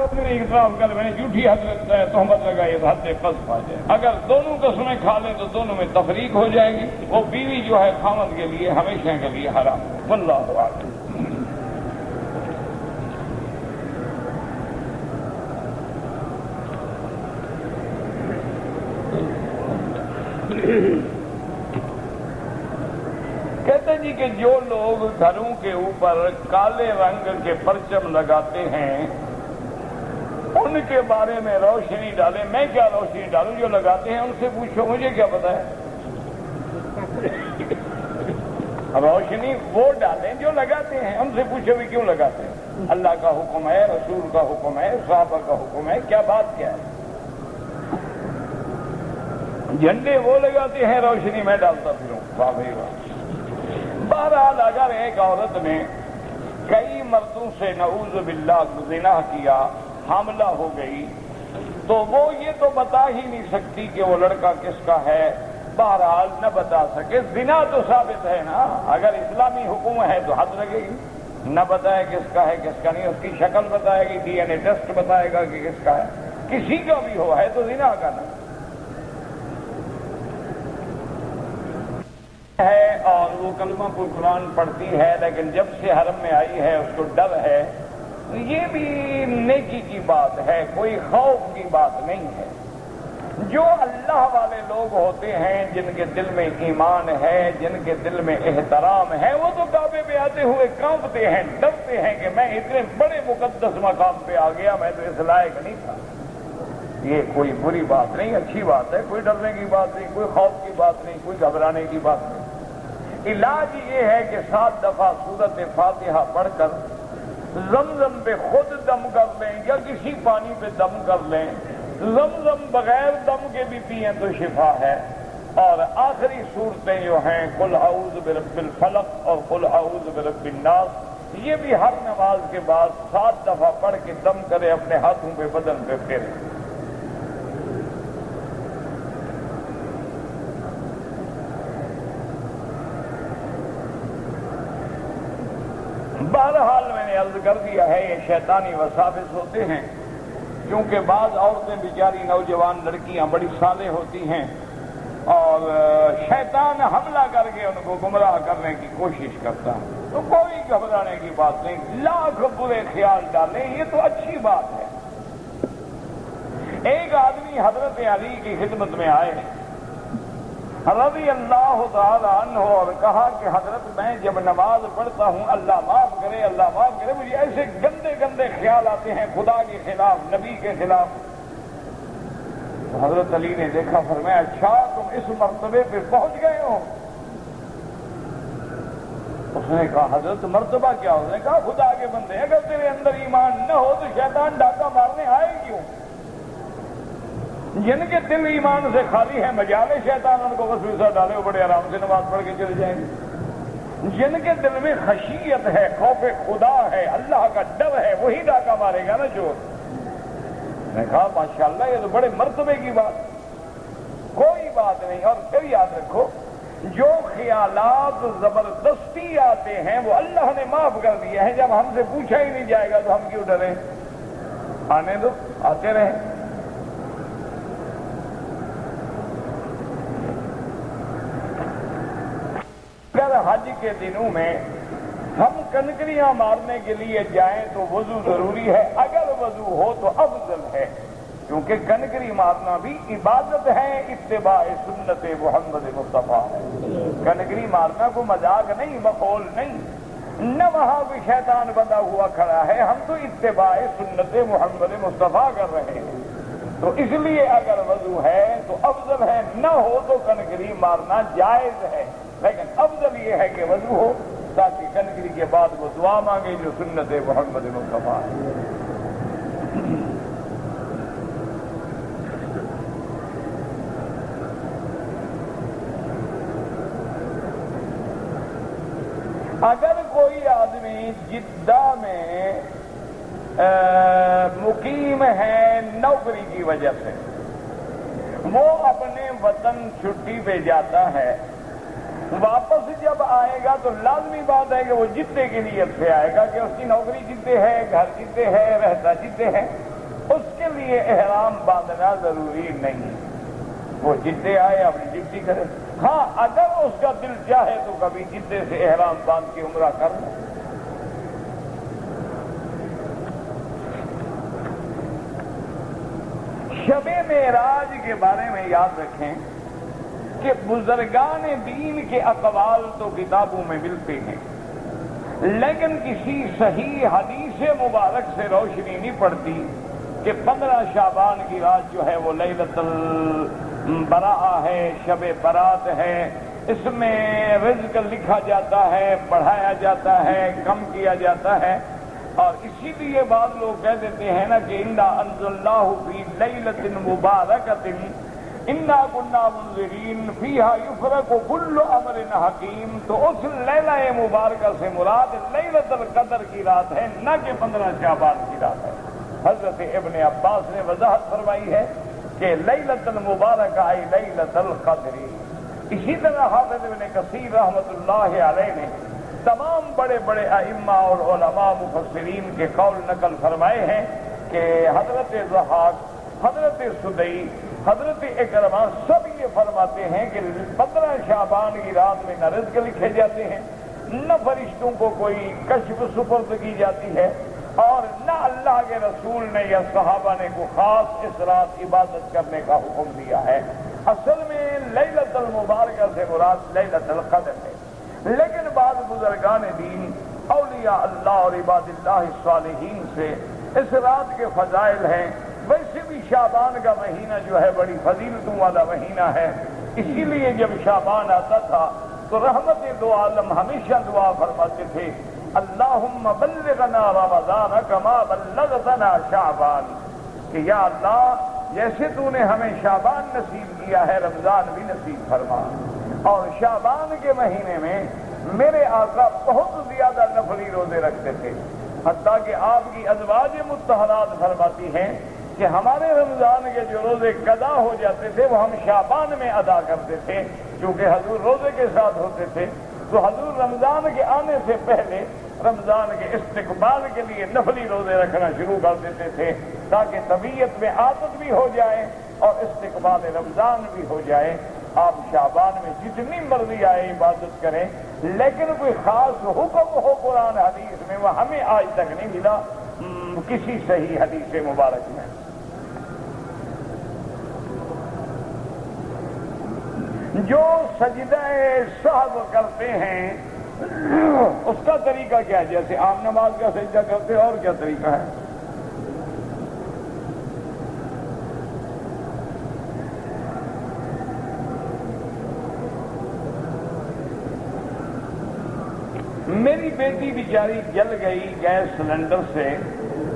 میں نے جھوٹی حضرت تہمت لگائی تو حد قذف آ جائے۔ اگر دونوں قسمیں کھا لیں تو دونوں میں تفریق ہو جائے گی، وہ بیوی جو ہے خاوند کے لیے ہمیشہ کے لیے حرام۔ واللہ اعلم۔ کہتے جی کہ جو لوگ گھروں کے اوپر کالے رنگ کے پرچم لگاتے ہیں ان کے بارے میں روشنی ڈالیں۔ میں کیا روشنی ڈالوں؟ جو لگاتے ہیں ان سے پوچھو، مجھے کیا پتا ہے۔ روشنی وہ ڈالیں جو لگاتے ہیں، ان سے پوچھو بھی کیوں لگاتے ہیں۔ اللہ کا حکم ہے، رسول کا حکم ہے، صحابہ کا حکم ہے، کیا بات کیا ہے؟ جھنڈے وہ لگاتے ہیں، روشنی میں ڈالتا پھروں، واہ بھائی واہ۔ بہرحال اگر ایک عورت نے کئی مردوں سے نعوذ باللہ زنا کیا، حاملہ ہو گئی، تو وہ یہ تو بتا ہی نہیں سکتی کہ وہ لڑکا کس کا ہے۔ بہرحال نہ بتا سکے، زنا تو ثابت ہے نا، اگر اسلامی حکم ہے تو حد لگے گی۔ نہ بتائے کس کا ہے کس کا نہیں، اس کی شکل بتائے گی، ڈی این اے ٹیسٹ بتائے گا کہ کس کا ہے، کسی کا بھی ہو، ہے تو زنا کا نا ہے۔ اور وہ کلمہ قرآن پڑھتی ہے، لیکن جب سے حرم میں آئی ہے اس کو ڈر ہے، یہ بھی نیکی کی بات ہے، کوئی خوف کی بات نہیں ہے۔ جو اللہ والے لوگ ہوتے ہیں، جن کے دل میں ایمان ہے، جن کے دل میں احترام ہے، وہ تو کعبے پہ آتے ہوئے کانپتے ہیں، ڈرتے ہیں کہ میں اتنے بڑے مقدس مقام پہ آ گیا، میں تو اس لائق نہیں تھا۔ یہ کوئی بری بات نہیں، اچھی بات ہے، کوئی ڈرنے کی بات نہیں، کوئی خوف کی بات نہیں، کوئی گھبرانے کی بات نہیں۔ علاج یہ ہے کہ 7 دفعہ سورۃ فاتحہ پڑھ کر زمزم پہ خود دم کر لیں یا کسی پانی پہ دم کر لیں۔ زمزم بغیر دم کے بھی پئیں تو شفا ہے۔ اور آخری صورتیں جو ہیں قل اعوذ برب الفلق اور قل اعوذ برب الناس، یہ بھی ہر نماز کے بعد 7 دفعہ پڑھ کے دم کرے، اپنے ہاتھوں پہ بدن پہ پھیرے۔ بہرحال میں نے عرض کر دیا ہے یہ شیطانی وساوس ہوتے ہیں، کیونکہ بعض عورتیں بیچاری نوجوان لڑکیاں بڑی صالح ہوتی ہیں اور شیطان حملہ کر کے ان کو گمراہ کرنے کی کوشش کرتا ہے، تو کوئی گھبرانے کی بات نہیں، لاکھ برے خیال ڈالیں، یہ تو اچھی بات ہے۔ ایک آدمی حضرت علی کی خدمت میں آئے رضی اللہ تعالی عنہ اور کہا کہ حضرت میں جب نماز پڑھتا ہوں اللہ معاف کرے اللہ معاف کرے، مجھے ایسے گندے گندے خیال آتے ہیں خدا کے خلاف، نبی کے خلاف۔ تو حضرت علی نے دیکھا، فرمایا اچھا تم اس مرتبے پہ پہنچ گئے ہو؟ اس نے کہا حضرت مرتبہ کیا؟ اس نے کہا خدا کے بندے اگر تیرے اندر ایمان نہ ہو تو شیطان ڈاکہ مارنے آئے کیوں؟ جن کے دل ایمان سے خالی ہے مجالے شیطان ان کو وسوسہ ڈالے، وہ بڑے آرام سے نماز پڑھ کے چلے جائیں گے۔ جن کے دل میں خشیت ہے، خوف خدا ہے، اللہ کا ڈر ہے، وہی ڈاکہ مارے گا نا چور۔ میں نے کہا ماشاءاللہ یہ تو بڑے مرتبے کی بات، کوئی بات نہیں۔ اور پھر یاد رکھو جو خیالات زبردستی آتے ہیں وہ اللہ نے معاف کر دیا ہے، جب ہم سے پوچھا ہی نہیں جائے گا تو ہم کیوں ڈریں؟ آنے دو، آتے رہیں۔ اگر حج کے دنوں میں ہم کنکریاں مارنے کے لیے جائیں تو وضو ضروری ہے، اگر وضو ہو تو افضل ہے، کیونکہ کنکری مارنا بھی عبادت ہے، اتباع سنت محمد مصطفیٰ ہے۔ کنکری مارنا کو مذاق نہیں، مخول نہیں، نہ وہاں بھی شیطان بندہ ہوا کھڑا ہے، ہم تو اتباع سنت محمد مصطفیٰ کر رہے ہیں، تو اس لیے اگر وضو ہے تو افضل ہے، نہ ہو تو کنکری مارنا جائز ہے، لیکن افضل یہ ہے کہ وضو ہو تاکہ کنکری کے بعد وہ دعا مانگے جو سنت محمد مصطفیٰ ہے۔ اگر کوئی آدمی جدہ میں مقیم ہے نوکری کی وجہ سے، وہ اپنے وطن چھٹی پہ جاتا ہے، واپس جب آئے گا تو لازمی بات ہے کہ وہ جدے کی نیت سے آئے گا کہ اس کی نوکری جدے ہے، گھر جدے ہے، رہتا جدے ہے، اس کے لیے احرام باندھنا ضروری نہیں، وہ جدے آئے اپنی ڈیوٹی کرے۔ ہاں اگر اس کا دل چاہے تو کبھی جدے سے احرام باندھ کے عمرہ کر لے۔ شب معراج کے بارے میں یاد رکھیں کہ بزرگان دین کے اقوال تو کتابوں میں ملتے ہیں، لیکن کسی صحیح حدیث مبارک سے روشنی نہیں پڑتی کہ 15 شعبان کی رات جو ہے وہ لیلۃ البراء ہے، شب برات ہے، اس میں رزق لکھا جاتا ہے، پڑھایا جاتا ہے، کم کیا جاتا ہے، اور اسی لیے بعض لوگ کہہ دیتے ہیں نا کہ انا انزلناہ فی لیلۃ مبارکۃ انا کنا منذرین فیہا یفرق کل امر حکیم، تو اس لیلہ مبارکہ سے مراد لیلۃ القدر کی رات ہے، نہ کہ 15 شعبان کی رات ہے۔ حضرت ابن عباس نے وضاحت فرمائی ہے کہ لیلۃ المبارکہ ای لیلۃ القدر۔ اسی طرح حافظ ابن کثیر رحمۃ اللہ علیہ نے تمام بڑے بڑے ائمہ اور علماء مفسرین کے قول نقل فرمائے ہیں کہ حضرت ضحاک، حضرت سدی، حضرت اکرمہ سب یہ فرماتے ہیں کہ 15 شعبان کی رات میں نہ رزق لکھے جاتے ہیں، نہ فرشتوں کو کوئی کشف سپرد کی جاتی ہے، اور نہ اللہ کے رسول نے یا صحابہ نے کو خاص اس رات عبادت کرنے کا حکم دیا ہے۔ اصل میں لیلۃ المبارکہ سے مراد لیلۃ القدر ہے، لیکن بعض بزرگان دین، اولیاء اللہ اور عباد اللہ الصالحین سے اس رات کے فضائل ہیں۔ ویسے بھی شعبان کا مہینہ جو ہے بڑی فضیلتوں والا مہینہ ہے، اسی لیے جب شعبان آتا تھا تو رحمت دو عالم ہمیشہ دعا فرماتے تھے اللہم بلغنا رمضان کما بلغتنا شعبان، کہ یا اللہ جیسے تو نے ہمیں شعبان نصیب کیا ہے رمضان بھی نصیب فرما۔ اور شعبان کے مہینے میں میرے آقا بہت زیادہ نفلی روزے رکھتے تھے، حتیٰ کہ آپ کی ازواج مطہرات فرماتی ہیں کہ ہمارے رمضان کے جو روزے قضا ہو جاتے تھے وہ ہم شعبان میں ادا کرتے تھے، کیونکہ حضور روزے کے ساتھ ہوتے تھے، تو حضور رمضان کے آنے سے پہلے رمضان کے استقبال کے لیے نفلی روزے رکھنا شروع کر دیتے تھے تاکہ طبیعت میں عادت بھی ہو جائے اور استقبال رمضان بھی ہو جائے۔ آپ شعبان میں جتنی مرضی آئے عبادت کریں، لیکن کوئی خاص حکم ہو قرآن حدیث میں وہ ہمیں آج تک نہیں ملا کسی صحیح حدیث مبارک میں۔ جو سجدہ سہو کرتے ہیں اس کا طریقہ کیا ہے؟ جیسے عام نماز کا سجدہ کرتے ہیں، اور کیا طریقہ ہے؟ میری بیٹی بیچاری جل گئی گیس سلنڈر سے،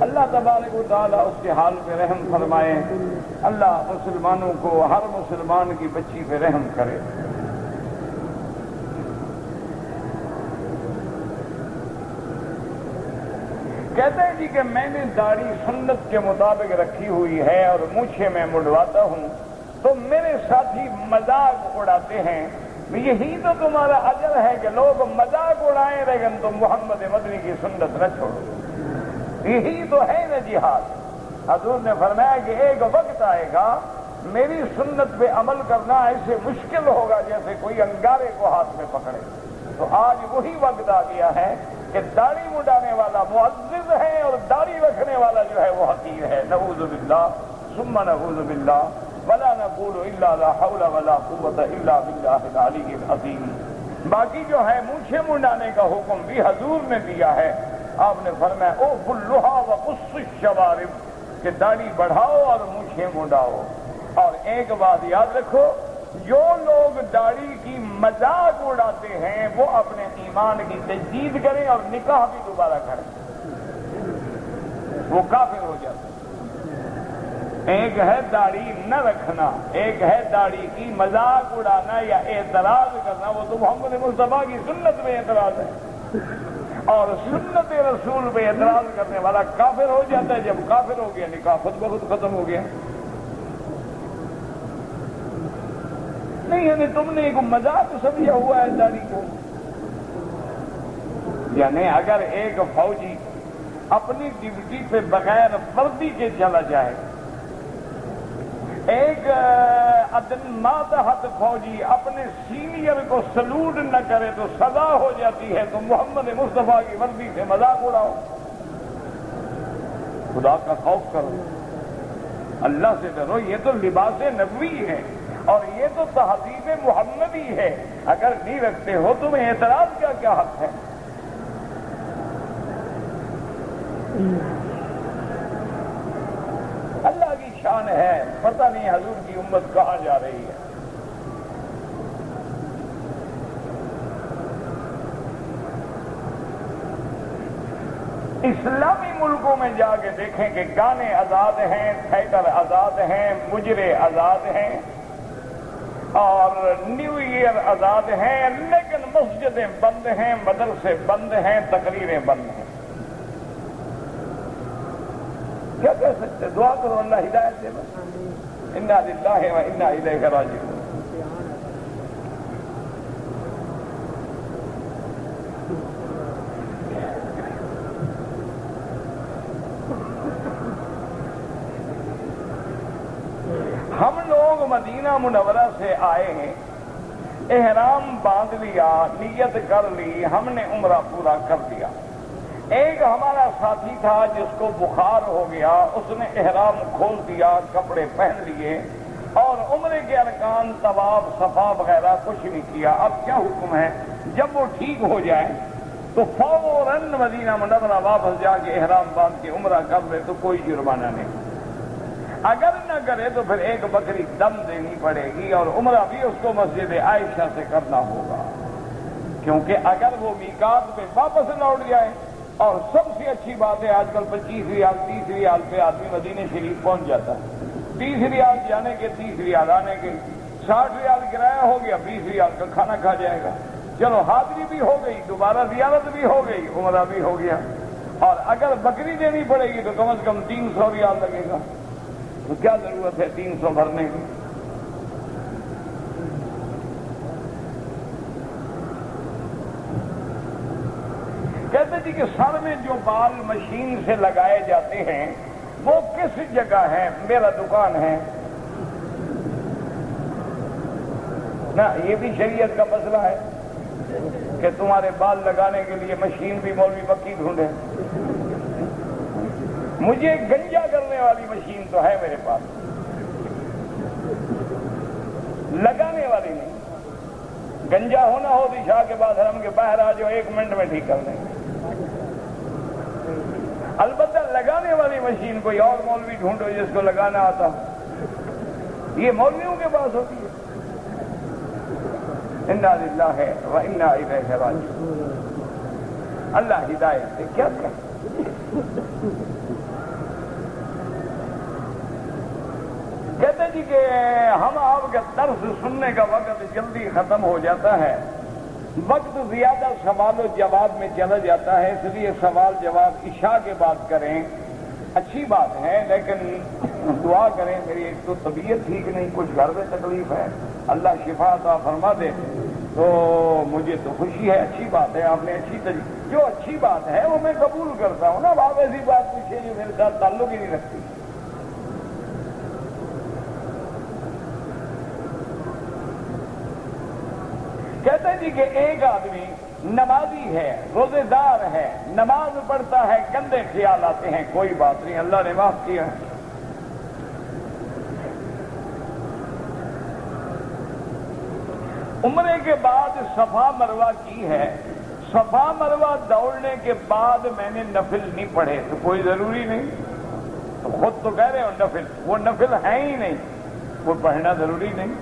اللہ تبارک و تعالیٰ اس کے حال پہ رحم فرمائے، اللہ مسلمانوں کو، ہر مسلمان کی بچی پہ رحم کرے۔ کہتے ہیں جی کہ میں نے داڑھی سنت کے مطابق رکھی ہوئی ہے اور مونچھیں میں مڈواتا ہوں، تو میرے ساتھی مذاق اڑاتے ہیں، یہی تو تمہارا اجر ہے کہ لوگ مذاق اڑائیں لیکن تم محمد مدنی کی سنت نہ چھوڑو، یہی تو ہے نا جہاد۔ حضور نے فرمایا کہ ایک وقت آئے گا میری سنت پہ عمل کرنا ایسے مشکل ہوگا جیسے کوئی انگارے کو ہاتھ میں پکڑے، تو آج وہی وقت آ گیا ہے کہ داڑھی مڈانے والا معزز ہے اور داڑھی رکھنے والا جو ہے وہ حقیر ہے. نعوذ باللہ ثم نعوذ باللہ ولا نقول الا لا حول ولا قوت الا باللہ العلی العظیم. باقی جو ہے مونچھیں منڈانے کا حکم بھی حضور نے دیا ہے. آپ نے فرمایا اوف اللحى وقص الشوارب کہ داڑھی بڑھاؤ اور مونچھیں منڈاؤ. اور ایک بات یاد رکھو، جو لوگ داڑھی کی مذاق اڑاتے ہیں وہ اپنے ایمان کی تجدید کریں اور نکاح بھی دوبارہ کریں، وہ کافر ہو جاتے ہیں. ایک ہے داڑھی نہ رکھنا، ایک ہے داڑھی کی مذاق اڑانا یا اعتراض کرنا، وہ تو محمد مصطفیٰ کی سنت میں اعتراض ہے. اور سنت رسول پہ اعتراض کرنے والا کافر ہو جاتا ہے. جب کافر ہو گیا نکاح خود بخود ختم ہو گیا. نہیں یعنی تم نے ایک مذاق سمجھا ہوا ہے داڑھی کو. یعنی اگر ایک فوجی اپنی ڈیوٹی پہ بغیر وردی کے چلا جائے، ایک ماتحت فوجی اپنے سینئر کو سلوٹ نہ کرے تو سزا ہو جاتی ہے. تو محمد مصطفیٰ کی وردی سے مذاق اڑاؤ. خدا کا خوف کرو، اللہ سے ڈرو. یہ تو لباس نبوی ہے اور یہ تو تہذیب محمدی ہے. اگر نہیں رکھتے ہو تمہیں اعتراض کا کیا حق ہے؟ اللہ کی شان ہے. پتہ نہیں حضور کی امت کہاں جا رہی ہے. اسلامی ملکوں میں جا کے دیکھیں کہ گانے آزاد ہیں، تھیٹر آزاد ہیں، مجرے آزاد ہیں اور نیو ایئر آزاد ہیں، لیکن مسجدیں بند ہیں، مدرسے بند ہیں، تقریریں بند ہیں. کیا کہہ سکتے؟ دعا کرو اللہ ہدایت دے. بس انا للہ و انا الیہ راجعون. ہم لوگ مدینہ منورہ سے آئے ہیں، احرام باندھ لیا، نیت کر لی، ہم نے عمرہ پورا کر دیا. ایک ہمارا ساتھی تھا جس کو بخار ہو گیا، اس نے احرام کھول دیا، کپڑے پہن لیے اور عمرے کے ارکان طواف صفا وغیرہ کچھ نہیں کیا. اب کیا حکم ہے؟ جب وہ ٹھیک ہو جائے تو فوراً مدینہ منورہ واپس جا کے احرام باندھ کے عمرہ کر لے تو کوئی جرمانہ نہیں. اگر نہ کرے تو پھر ایک بکری دم دینی پڑے گی اور عمرہ بھی اس کو مسجد عائشہ سے کرنا ہوگا. کیونکہ اگر وہ میقات پہ واپس لوٹ جائے، اور سب سے اچھی بات ہے آج کل 25 ریال 30 ریال پہ آدمی مدینہ شریف پہنچ جاتا ہے. 30 ریال جانے کے، 30 ریال آنے کے، 60 ریال کرایہ ہو گیا، 20 ریال کا کھانا کھا جائے گا. چلو حاضری بھی ہو گئی، دوبارہ زیارت بھی ہو گئی، عمرہ بھی ہو گیا. اور اگر بکری دینی پڑے گی تو کم از کم 300 ریال لگے گا. تو کیا ضرورت ہے 300 بھرنے کی؟ کہتے جی کہ سر میں جو بال مشین سے لگائے جاتے ہیں وہ کس جگہ ہے؟ میرا دکان ہے نا. یہ بھی شریعت کا مسئلہ ہے کہ تمہارے بال لگانے کے لیے مشین بھی مولوی بکی ڈھونڈے. مجھے گنجا کرنے والی مشین تو ہے میرے پاس، لگانے والی نہیں. گنجا ہونا ہو تو شاہ کے بعد حرم کے باہر آ جاؤ، 1 منٹ میں ٹھیک کر دیں گے. البتہ لگانے والی مشین کوئی اور مولوی ڈھونڈو جس کو لگانا آتا. یہ مولویوں کے پاس ہوتی ہے. انا للہ و انا الیہ راجعون. اللہ ہدایت سے کیا کہ کہتے جی کہ ہم آپ کا درس سننے کا وقت جلدی ختم ہو جاتا ہے، وقت زیادہ سوال و جواب میں چلا جاتا ہے، اس لیے سوال جواب عشاء کے بعد کریں. اچھی بات ہے لیکن دعا کریں. میری ایک تو طبیعت ٹھیک نہیں، کچھ گھر میں تکلیف ہے، اللہ شفا عطا فرما دے. تو مجھے تو خوشی ہے، اچھی بات ہے. آپ نے جو اچھی بات ہے وہ میں قبول کرتا ہوں نا. آپ ایسی بات پوچھیں جو میرے ساتھ تعلق ہی نہیں رکھتی. کہتے ہیں جی کہ ایک آدمی نمازی ہے، روزے دار ہے، نماز پڑھتا ہے، گندے خیال آتے ہیں، کوئی بات نہیں، اللہ نے معاف کیا ہے۔ عمرے کے بعد صفا مروہ کی ہے، صفا مروہ دوڑنے کے بعد میں نے نفل نہیں پڑھے تو کوئی ضروری نہیں، تو خود تو کہہ رہے ہو نفل، وہ نفل ہے ہی نہیں، وہ پڑھنا ضروری نہیں۔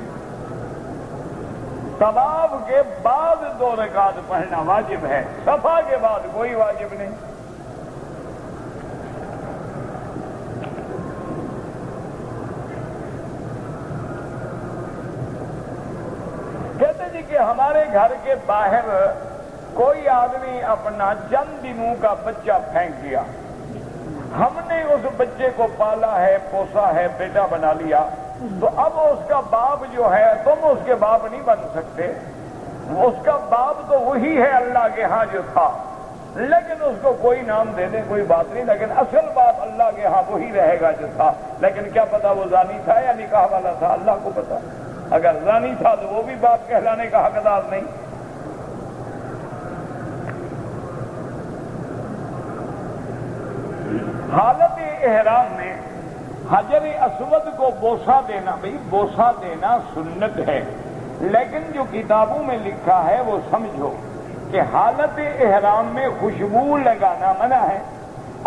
طواف کے بعد 2 رکعت پڑھنا واجب ہے، صفا کے بعد کوئی واجب نہیں۔ کہتے جی کہ ہمارے گھر کے باہر کوئی آدمی اپنا چند دنوں کا بچہ پھینک دیا، ہم نے اس بچے کو پالا ہے، پوسا ہے، بیٹا بنا لیا، تو اب اس کا باپ جو ہے، تم اس کے باپ نہیں بن سکتے، اس کا باپ تو وہی ہے اللہ کے ہاں جو تھا، لیکن اس کو کوئی نام دے دیں کوئی بات نہیں، لیکن اصل باپ اللہ کے ہاں وہی رہے گا جو تھا۔ لیکن کیا پتا وہ زانی تھا یا نکاح والا تھا، اللہ کو پتا۔ اگر زانی تھا تو وہ بھی باپ کہلانے کا حقدار نہیں۔ حالت احرام میں حجر اسود کو بوسہ دینا، بھئی بوسہ دینا سنت ہے، لیکن جو کتابوں میں لکھا ہے وہ سمجھو کہ حالت احرام میں خوشبو لگانا منع ہے،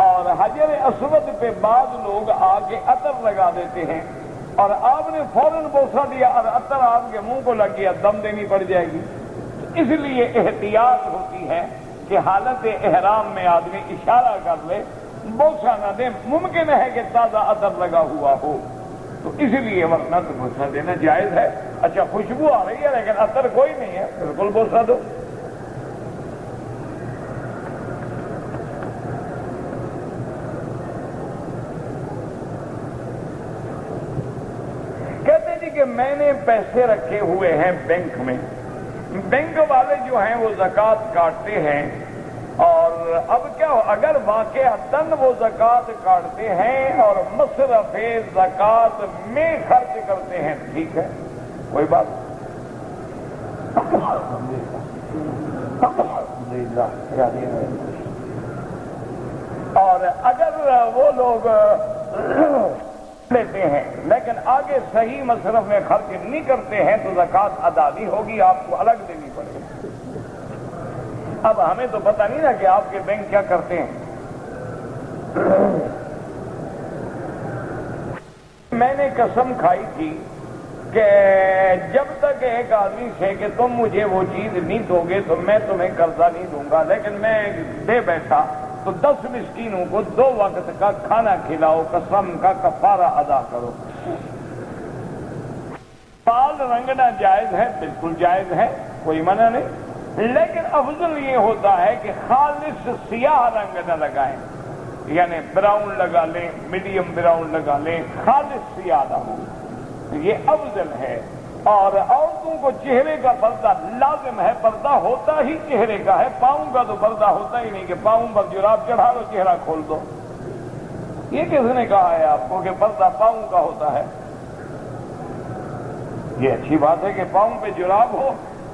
اور حجر اسود پہ بعض لوگ آ کے عطر لگا دیتے ہیں، اور آپ نے فوراً بوسہ دیا اور عطر آپ کے منہ کو لگ گیا، دم دینی پڑ جائے گی۔ اس لیے احتیاط ہوتی ہے کہ حالت احرام میں آدمی اشارہ کر لے، بوسہ نہ دے، ممکن ہے کہ تازہ عطر لگا ہوا ہو، تو اس لیے ورنہ تو بوسہ دینا جائز ہے۔ اچھا خوشبو آ رہی ہے لیکن عطر کوئی نہیں ہے، بالکل بوسہ دو۔ کہتے جی کہ میں نے پیسے رکھے ہوئے ہیں بینک میں، بینک والے جو ہیں وہ زکوٰۃ کاٹتے ہیں، اور اب کیا ہو اگر واقعتاً وہ زکوٰۃ کاٹتے ہیں اور مصرف زکوٰۃ میں خرچ کرتے ہیں، ٹھیک ہے کوئی بات اور اگر وہ لوگ لیتے ہیں لیکن آگے صحیح مصرف میں خرچ نہیں کرتے ہیں تو زکوٰۃ ادا نہیں ہوگی، آپ کو الگ دینی پڑے گی۔ اب ہمیں تو پتہ نہیں نا کہ آپ کے بینک کیا کرتے ہیں۔ میں نے قسم کھائی تھی کہ جب تک ایک آدمی سے کہ تم مجھے وہ چیز نہیں دو گے تو میں تمہیں قرضہ نہیں دوں گا، لیکن میں دے بیٹھا تو 10 مسکینوں کو 2 وقت کا کھانا کھلاؤ، قسم کا کفارہ ادا کرو۔ بال رنگنا جائز ہے، بالکل جائز ہے، کوئی منع نہیں، لیکن افضل یہ ہوتا ہے کہ خالص سیاہ رنگ نہ لگائیں، یعنی براؤن لگا لیں، میڈیم براؤن لگا لیں، خالص سیاہ نہ ہو، یہ افضل ہے۔ اور عورتوں کو چہرے کا پردہ لازم ہے، پردہ ہوتا ہی چہرے کا ہے، پاؤں کا تو پردہ ہوتا ہی نہیں کہ پاؤں پر جراب چڑھا لو چہرہ کھول دو۔ یہ کس نے کہا ہے آپ کو کہ پردہ پاؤں کا ہوتا ہے؟ یہ اچھی بات ہے کہ پاؤں پہ جراب ہو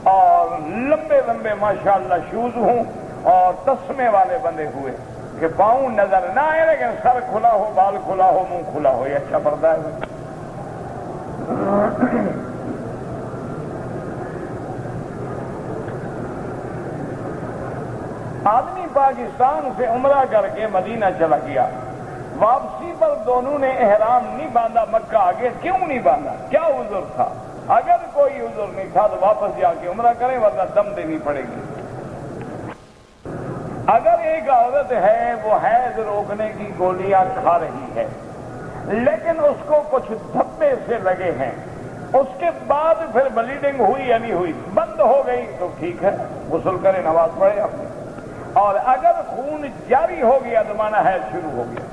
اور لمبے لمبے ماشاءاللہ شوز ہوں اور تسمے والے بندے ہوئے کہ پاؤں نظر نہ آئے لیکن سر کھلا ہو، بال کھلا ہو، منہ کھلا ہو، یہ اچھا پردہ ہے۔ آدمی پاکستان سے عمرہ کر کے مدینہ چلا گیا، واپسی پر دونوں نے احرام نہیں باندھا، مکہ آگے کیوں نہیں باندھا؟ کیا عذر تھا؟ اگر کوئی عذر نہیں تھا تو واپس جا کے عمرہ کریں ورنہ دم دینی پڑے گی۔ اگر ایک عورت ہے وہ حیض روکنے کی گولیاں کھا رہی ہے لیکن اس کو کچھ دھبے سے لگے ہیں، اس کے بعد پھر بلیڈنگ ہوئی یا نہیں ہوئی، بند ہو گئی تو ٹھیک ہے، غسل کرے، نماز پڑھے اپنے، اور اگر خون جاری ہو گیا تو مانا حیض شروع ہو گیا۔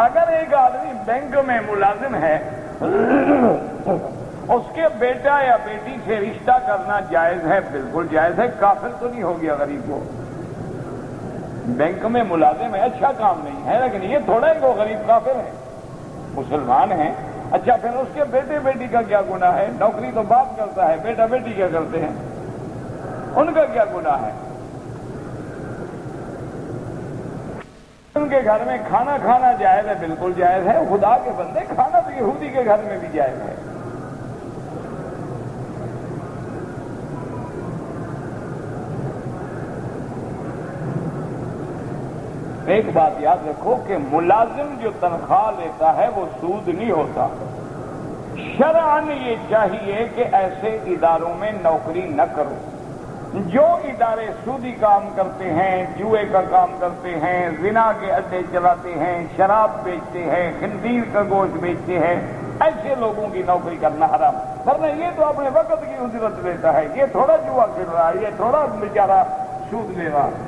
اگر ایک آدمی بینک میں ملازم ہے، اس کے بیٹا یا بیٹی سے رشتہ کرنا جائز ہے، بالکل جائز ہے، کافر تو نہیں ہو گیا غریب کو۔ بینک میں ملازم ہے، اچھا کام نہیں ہے، لیکن یہ تھوڑا ہے کہ وہ غریب کافر ہے، مسلمان ہیں اچھا پھر اس کے بیٹے بیٹی کا کیا گناہ ہے؟ نوکری تو باپ کرتا ہے، بیٹا بیٹی کیا کرتے ہیں؟ ان کا کیا گناہ ہے؟ ان کے گھر میں کھانا کھانا جائز ہے، بالکل جائز ہے، خدا کے بندے کھانا تو یہودی کے گھر میں بھی جائز ہے۔ ایک بات یاد رکھو کہ ملازم جو تنخواہ لیتا ہے وہ سود نہیں ہوتا۔ شرعاً یہ چاہیے کہ ایسے اداروں میں نوکری نہ کرو۔ جو ادارے سودی کام کرتے ہیں، جوئے کا کام کرتے ہیں، زنا کے اڈے چلاتے ہیں، شراب بیچتے ہیں، خنزیر کا گوشت بیچتے ہیں، ایسے لوگوں کی نوکری کرنا حرام۔ ورنہ یہ تو اپنے وقت کی اجرت لیتا ہے، یہ تھوڑا جوا کھیل رہا ہے، یہ تھوڑا بیچارہ سود لے رہا ہے۔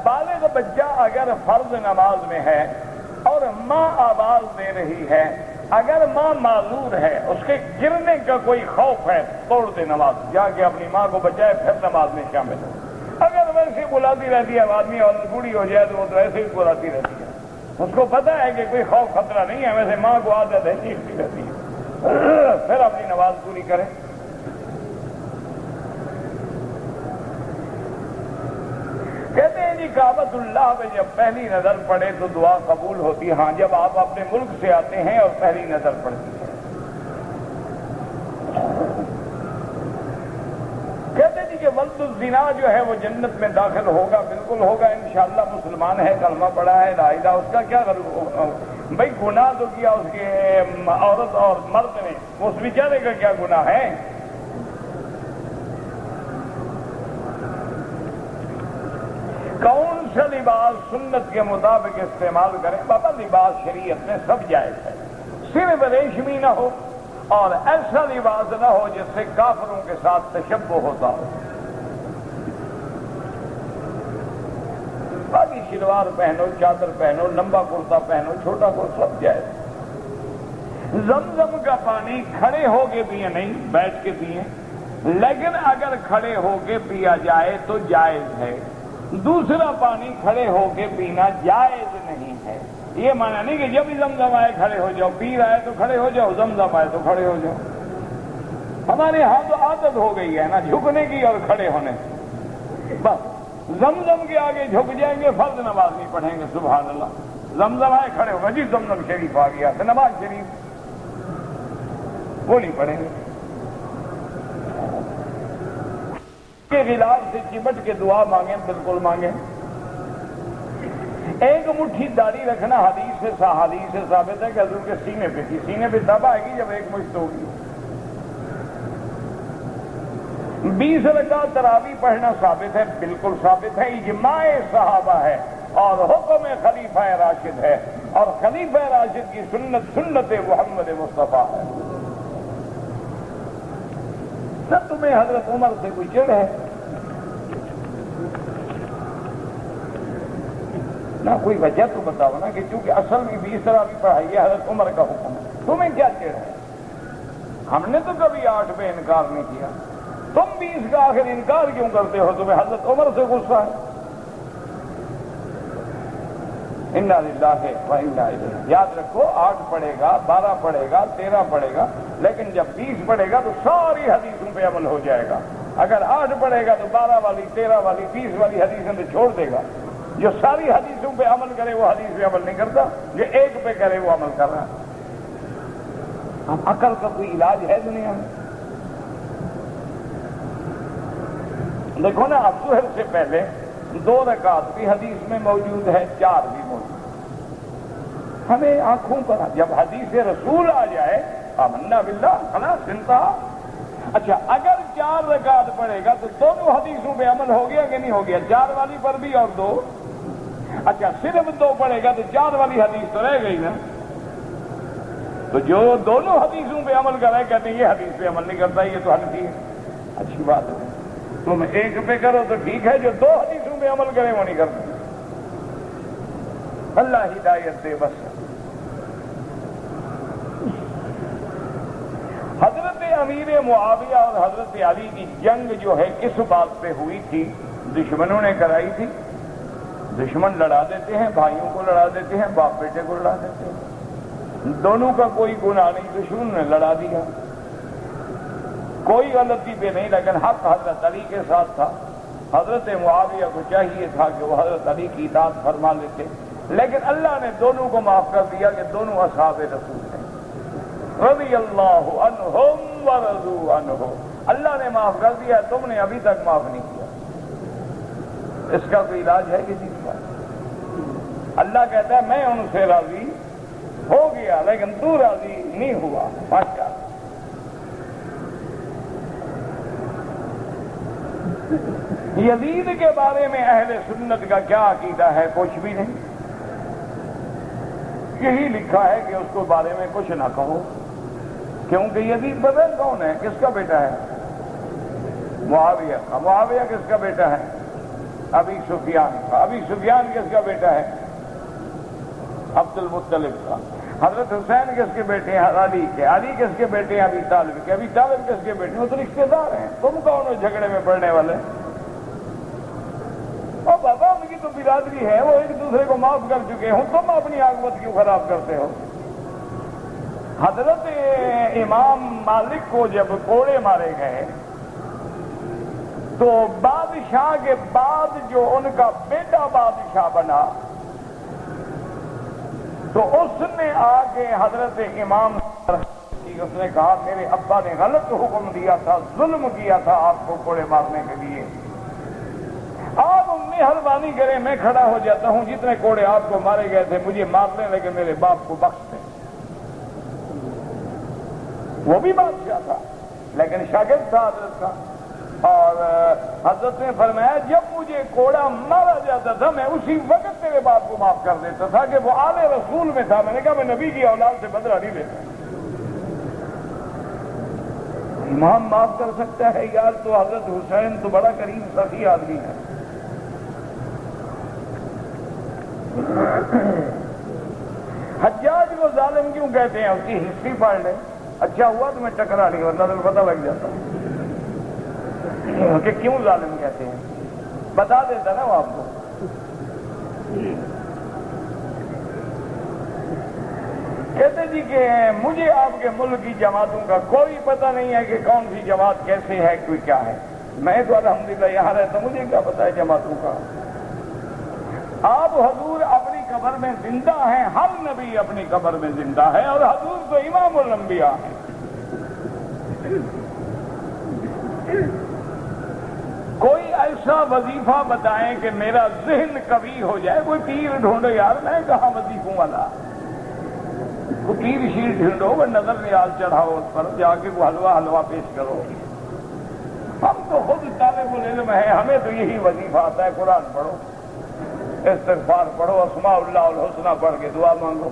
بالغ بچہ اگر فرض نماز میں ہے اور ماں آواز دے رہی ہے، اگر ماں معذور ہے، اس کے گرنے کا کوئی خوف ہے، توڑ دے نماز، جا کے اپنی ماں کو بچائے پھر نماز میں شامل ہو۔ اگر ویسے بلاتی رہتی ہے آدمی اور بوڑھی ہو جائے تو وہ تو ایسے ہی بلاتی رہتی ہے، اس کو پتہ ہے کہ کوئی خوف خطرہ نہیں ہے، ویسے ماں کو عادت ہے چیختی رہتی ہے، پھر اپنی نماز پوری کرے۔ کہتے ہیں جی کعبۃ اللہ پہ جب پہلی نظر پڑے تو دعا قبول ہوتی ہے۔ ہاں، جب آپ اپنے ملک سے آتے ہیں اور پہلی نظر پڑتی ہے۔ کہتے ہیں جی کہ ولد الزنا جو ہے وہ جنت میں داخل ہوگا، بالکل ہوگا انشاءاللہ، مسلمان ہے، کلمہ پڑھا ہے، لا الہ، اس کا کیا بھائی گناہ تو کیا اس کے عورت اور مرد نے، اس بیچارے کا کیا گناہ ہے؟ کون سا لباس سنت کے مطابق استعمال کریں؟ بابا لباس شریعت میں سب جائز ہے، صرف ریشمی نہ ہو اور ایسا لباس نہ ہو جس سے کافروں کے ساتھ تشبہ ہوتا ہو۔ باقی شلوار پہنو، چادر پہنو، لمبا کرتا پہنو، چھوٹا کرتا، سب جائز۔ زمزم کا پانی کھڑے ہو کے پیے نہیں، بیٹھ کے پیے، لیکن اگر کھڑے ہو کے پیا جائے تو جائز ہے۔ دوسرا پانی کھڑے ہو کے پینا جائز نہیں ہے۔ یہ مانا نہیں کہ جب بھی زمزم آئے کھڑے ہو جاؤ، پیر آئے تو کھڑے ہو جاؤ، زمزم آئے تو کھڑے ہو جاؤ۔ ہمارے ہاں تو عادت ہو گئی ہے نا جھکنے کی اور کھڑے ہونے کی، بس زمزم کے آگے جھک جائیں گے، فرض نماز نہیں پڑھیں گے، سبحان اللہ۔ زمزم آئے کھڑے ہو گئے، جی زمزم شریف آ گیا تو نماز شریف وہ نہیں پڑھیں گے۔ کے غلاف سے چمٹ کے دعا مانگیں، بالکل مانگیں۔ ایک مٹھی داڑھی رکھنا حدیث سے ثابت ہے کہ حضور کے سینے پہ تھی، سینے پہ تب آئے گی جب ایک مشت ہوگی۔ 20 رکعت تراویح پڑھنا ثابت ہے، بالکل ثابت ہے، اجماع صحابہ ہے اور حکم خلیفہ راشد ہے، اور خلیفہ راشد کی سنت محمد مصطفیٰ ہے۔ نہ تمہیں حضرت عمر سے کوئی چڑ ہے، نہ کوئی وجہ تو بتاؤ نا، کہ چونکہ اصل میں 20 تراویح پڑھائی ہے، حضرت عمر کا حکم ہے، تمہیں کیا چڑ ہے؟ ہم نے تو کبھی 8 پہ انکار نہیں کیا، تم 20 کا آخر انکار کیوں کرتے ہو؟ تمہیں حضرت عمر سے غصہ ہے؟ انا للہ و انا الیہ۔ یاد رکھو 8 پڑھے گا، 12 پڑھے گا، 13 پڑھے گا، لیکن جب 20 پڑھے گا تو ساری حدیثوں پہ عمل ہو جائے گا۔ اگر 8 پڑھے گا تو 12 والی، 13 والی، 20 والی حدیثیں تو چھوڑ دے گا۔ جو ساری حدیثوں پہ عمل کرے وہ حدیث پہ عمل نہیں کرتا، جو ایک پہ کرے وہ عمل کر رہا ہے۔ اب عقل کا کوئی علاج ہے دنیا میں؟ دیکھو نا، اب ظہر سے پہلے 2 رکعت بھی حدیث میں موجود ہے، 4 بھی موجود ہے۔ ہمیں آنکھوں پر جب حدیث رسول آ جائے، آمنا باللہ، خلاص انتہا۔ اچھا اگر 4 رکعت پڑھے گا تو دونوں حدیثوں پہ عمل ہو گیا کہ نہیں ہو گیا؟ 4 والی پر بھی اور 2۔ اچھا صرف 2 پڑھے گا تو 4 والی حدیث تو رہ گئی نا۔ تو جو دونوں حدیثوں پہ عمل کر رہے کہتے ہیں یہ حدیث پہ عمل نہیں کرتا، یہ تو حنفی ہے۔ اچھی بات ہے، تم ایک پہ کرو تو ٹھیک ہے، جو 2 حدیثوں پہ عمل کریں وہ نہیں کرتے۔ اللہ ہدایت دے بس۔ حضرت امیر معاویہ اور حضرت علی کی جنگ جو ہے کس بات پہ ہوئی تھی؟ دشمنوں نے کرائی تھی، دشمن لڑا دیتے ہیں، بھائیوں کو لڑا دیتے ہیں، باپ بیٹے کو لڑا دیتے ہیں، دونوں کا کوئی گناہ نہیں، دشمن نے لڑا دیا، کوئی غلطی پہ نہیں، لیکن حق حضرت علی کے ساتھ تھا۔ حضرت معاویہ کو چاہیے تھا کہ وہ حضرت علی کی اطاعت فرما لیتے، لیکن اللہ نے دونوں کو معاف کر دیا کہ دونوں اصحاب رسول ہیں، رضی اللہ عنہم ورضوا عنہ، اللہ نے معاف کر دیا، تم نے ابھی تک معاف نہیں کیا۔ اس کا کوئی علاج ہے کسی کا؟ اللہ کہتا ہے میں ان سے راضی ہو گیا لیکن تو راضی نہیں ہوا، ماشاء اللہ۔ یزید کے بارے میں اہل سنت کا کیا عقیدہ ہے؟ کچھ بھی نہیں، یہی لکھا ہے کہ اس کو بارے میں کچھ نہ کہو، کیونکہ یزید پتہ کون ہے، کس کا بیٹا ہے؟ معاویہ کا۔ معاویہ کس کا بیٹا ہے؟ ابی سفیان کا۔ ابی سفیان کس کا بیٹا ہے؟ عبد المطلب کا۔ حضرت حسین کس کے بیٹے ہیں؟ علی کے۔ علی کس کے بیٹے ہیں؟ ابی طالب کے۔ ابی طالب کس کے بیٹے ہیں؟ وہ تو رشتے دار ہیں، تم کون ہو جھگڑے میں پڑنے والے؟ اور بابا ان کی تو برادری ہے، وہ ایک دوسرے کو معاف کر چکے ہوں، تم اپنی عاقبت کیوں خراب کرتے ہو؟ حضرت امام مالک کو جب کوڑے مارے گئے تو بادشاہ کے بعد جو ان کا بیٹا بادشاہ بنا تو اس نے آ کے حضرت امام اس نے کہا میرے ابا نے غلط حکم دیا تھا، ظلم کیا تھا آپ کو کوڑے مارنے کے لیے، آپ مہربانی کریں میں کھڑا ہو جاتا ہوں، جتنے کوڑے آپ کو مارے گئے تھے مجھے مار لیں لیکن میرے باپ کو بخش دیں۔ وہ بھی بادشاہ تھا لیکن شاگرد تھا حضرت کا، اور حضرت نے فرمایا جب مجھے کوڑا مارا جاتا تھا میں اسی وقت تیرے باپ کو معاف کر دیتا تھا کہ وہ آل رسول میں تھا۔ میں نے کہا میں نبی کی اولاد سے بدلہ نہیں لیتا۔ امام معاف کر سکتا ہے یار، تو حضرت حسین تو بڑا کریم سخی آدمی ہے۔ حجاج کو ظالم کیوں کہتے ہیں؟ اس کی ہسٹری پڑھ لیں، اچھا ہوا تمہیں ٹکرا نہیں، ورنہ تمہیں پتہ لگ جاتا کہ کیوں ظالم کہتے ہیں، بتا دیتا نا وہ آپ کو۔ کہتے جی کہ مجھے آپ کے ملک کی جماعتوں کا کوئی پتہ نہیں ہے کہ کون سی جماعت کیسے ہے، کوئی کیا ہے، میں تو الحمدللہ یہاں رہتا ہوں، مجھے کیا پتہ ہے جماعتوں کا۔ آپ حضور اپنی قبر میں زندہ ہیں، ہر نبی اپنی قبر میں زندہ ہے، اور حضور تو امام الانبیاء ہیں۔ کوئی ایسا وظیفہ بتائیں کہ میرا ذہن قوی ہو جائے، کوئی پیر ڈھونڈو یار، میں کہاں وظیفوں والا، کوئی پیر شیر ڈھونڈو، وہ نظر نیاز چڑھاؤ اس پر، جا کے وہ حلوہ پیش کرو۔ ہم تو خود طالب العلم ہیں، ہمیں تو یہی وظیفہ آتا ہے، قرآن پڑھو، استغفار پڑھو، اسماء اللہ الحسنہ پڑھ کے دعا مانگو۔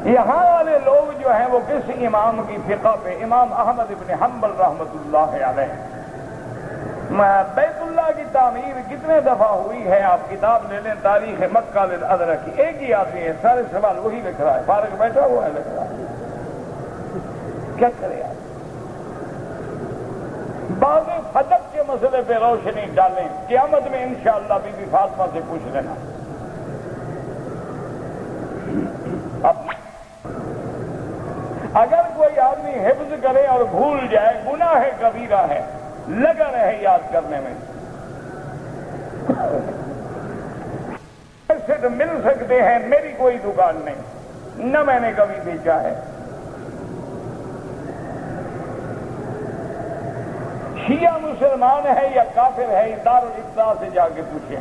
یہاں والے لوگ جو ہیں وہ کس امام کی فقہ پہ؟ امام احمد ابن حنبل رحمۃ اللہ علیہ۔ بیت اللہ کی تعمیر کتنے دفعہ ہوئی ہے؟ آپ کتاب لے لیں تاریخ مکہ للازرقی، ایک ہی آدمی ہے، سارے سوال وہی لکھ رہا ہے، فارغ بیٹھا ہوا ہے لکھ رہا ہے، کیا کرے آپ؟ بعض فدق کے مسئلے پہ روشنی ڈالیں، قیامت میں انشاءاللہ بی بی فاطمہ سے پوچھ لینا۔ اگر کوئی آدمی حفظ کرے اور بھول جائے گناہ کبیرہ ہے، لگا رہے یاد کرنے میں۔ ایسے تو مل سکتے ہیں، میری کوئی دکان نہیں، نہ میں نے کبھی بیچا ہے۔ شیعہ مسلمان ہے یا کافر ہے، دارالفتاح سے جا کے پوچھیں۔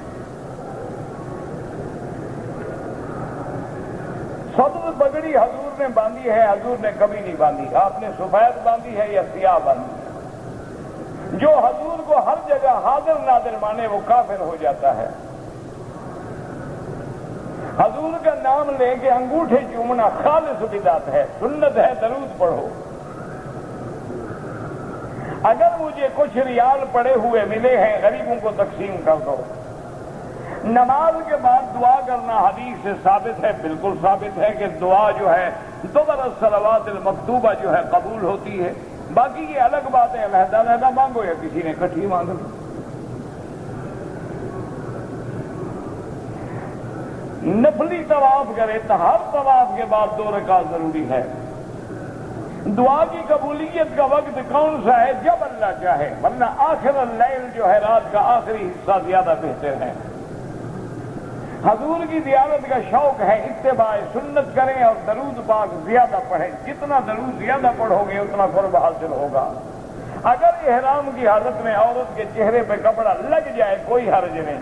سبز پگڑی حضور نے باندھی ہے، حضور نے کبھی نہیں باندھی، آپ نے سفید باندھی ہے یا سیاہ باندھی ہے؟ جو حضور کو ہر جگہ حاضر نادر مانے وہ کافر ہو جاتا ہے۔ حضور کا نام لے کے انگوٹھے چومنا خالص بدعت ہے، سنت ہے درود پڑھو۔ اگر مجھے کچھ ریال پڑے ہوئے ملے ہیں غریبوں کو تقسیم کر دو۔ نماز کے بعد دعا کرنا حدیث سے ثابت ہے، بالکل ثابت ہے کہ دعا جو ہے دبر الصلوات المکتوبہ جو ہے قبول ہوتی ہے۔ باقی یہ الگ بات ہے، علیحدہ علیحدہ مانگو یا کسی نے اکٹھی مانگ لو۔ نفلی طواف کرے تو ہر طواف کے بعد 2 رکعت ضروری ہے۔ دعا کی قبولیت کا وقت کون سا ہے؟ جب اللہ چاہے، ورنہ آخر اللیل جو ہے رات کا آخری حصہ زیادہ بہتر ہے۔ حضور کی زیارت کا شوق ہے، اتباع سنت کریں اور درود پاک زیادہ پڑھیں۔ جتنا درود زیادہ پڑھو گے اتنا قرب حاصل ہوگا۔ اگر احرام کی حالت میں عورت کے چہرے پہ کپڑا لگ جائے کوئی حرج نہیں۔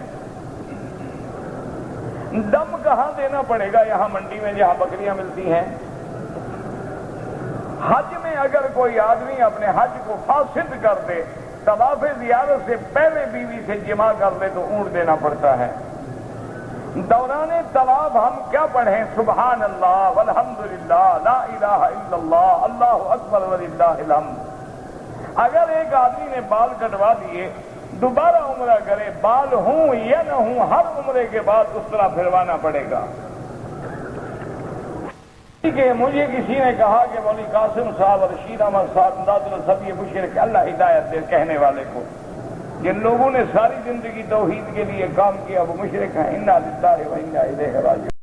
دم کہاں دینا پڑے گا؟ یہاں منڈی میں جہاں بکریاں ملتی ہیں۔ حج میں اگر کوئی آدمی اپنے حج کو فاسد کر دے، طواف زیارت سے پہلے بیوی سے جمع کر دے تو اونٹ دینا پڑتا ہے۔ دوران طواف ہم کیا پڑھیں؟ سبحان اللہ والحمدللہ لا الہ الا اللہ اللہ اکبر وللہ الحمد۔ اگر ایک آدمی نے بال کٹوا دیے، دوبارہ عمرہ کرے، بال ہوں یا نہ ہوں، ہر عمرے کے بعد اس طرح پھروانا پڑے گا۔ کہ مجھے کسی نے کہا کہ مولوی قاسم صاحب اور رشید احمد صاحب امداد السب یہ مشرک، اللہ ہدایت دے کہنے والے کو۔ جن لوگوں نے ساری زندگی توحید کے لیے کام کیا وہ مشرک ہیں۔ انا للہ و انا الیہ راجعون۔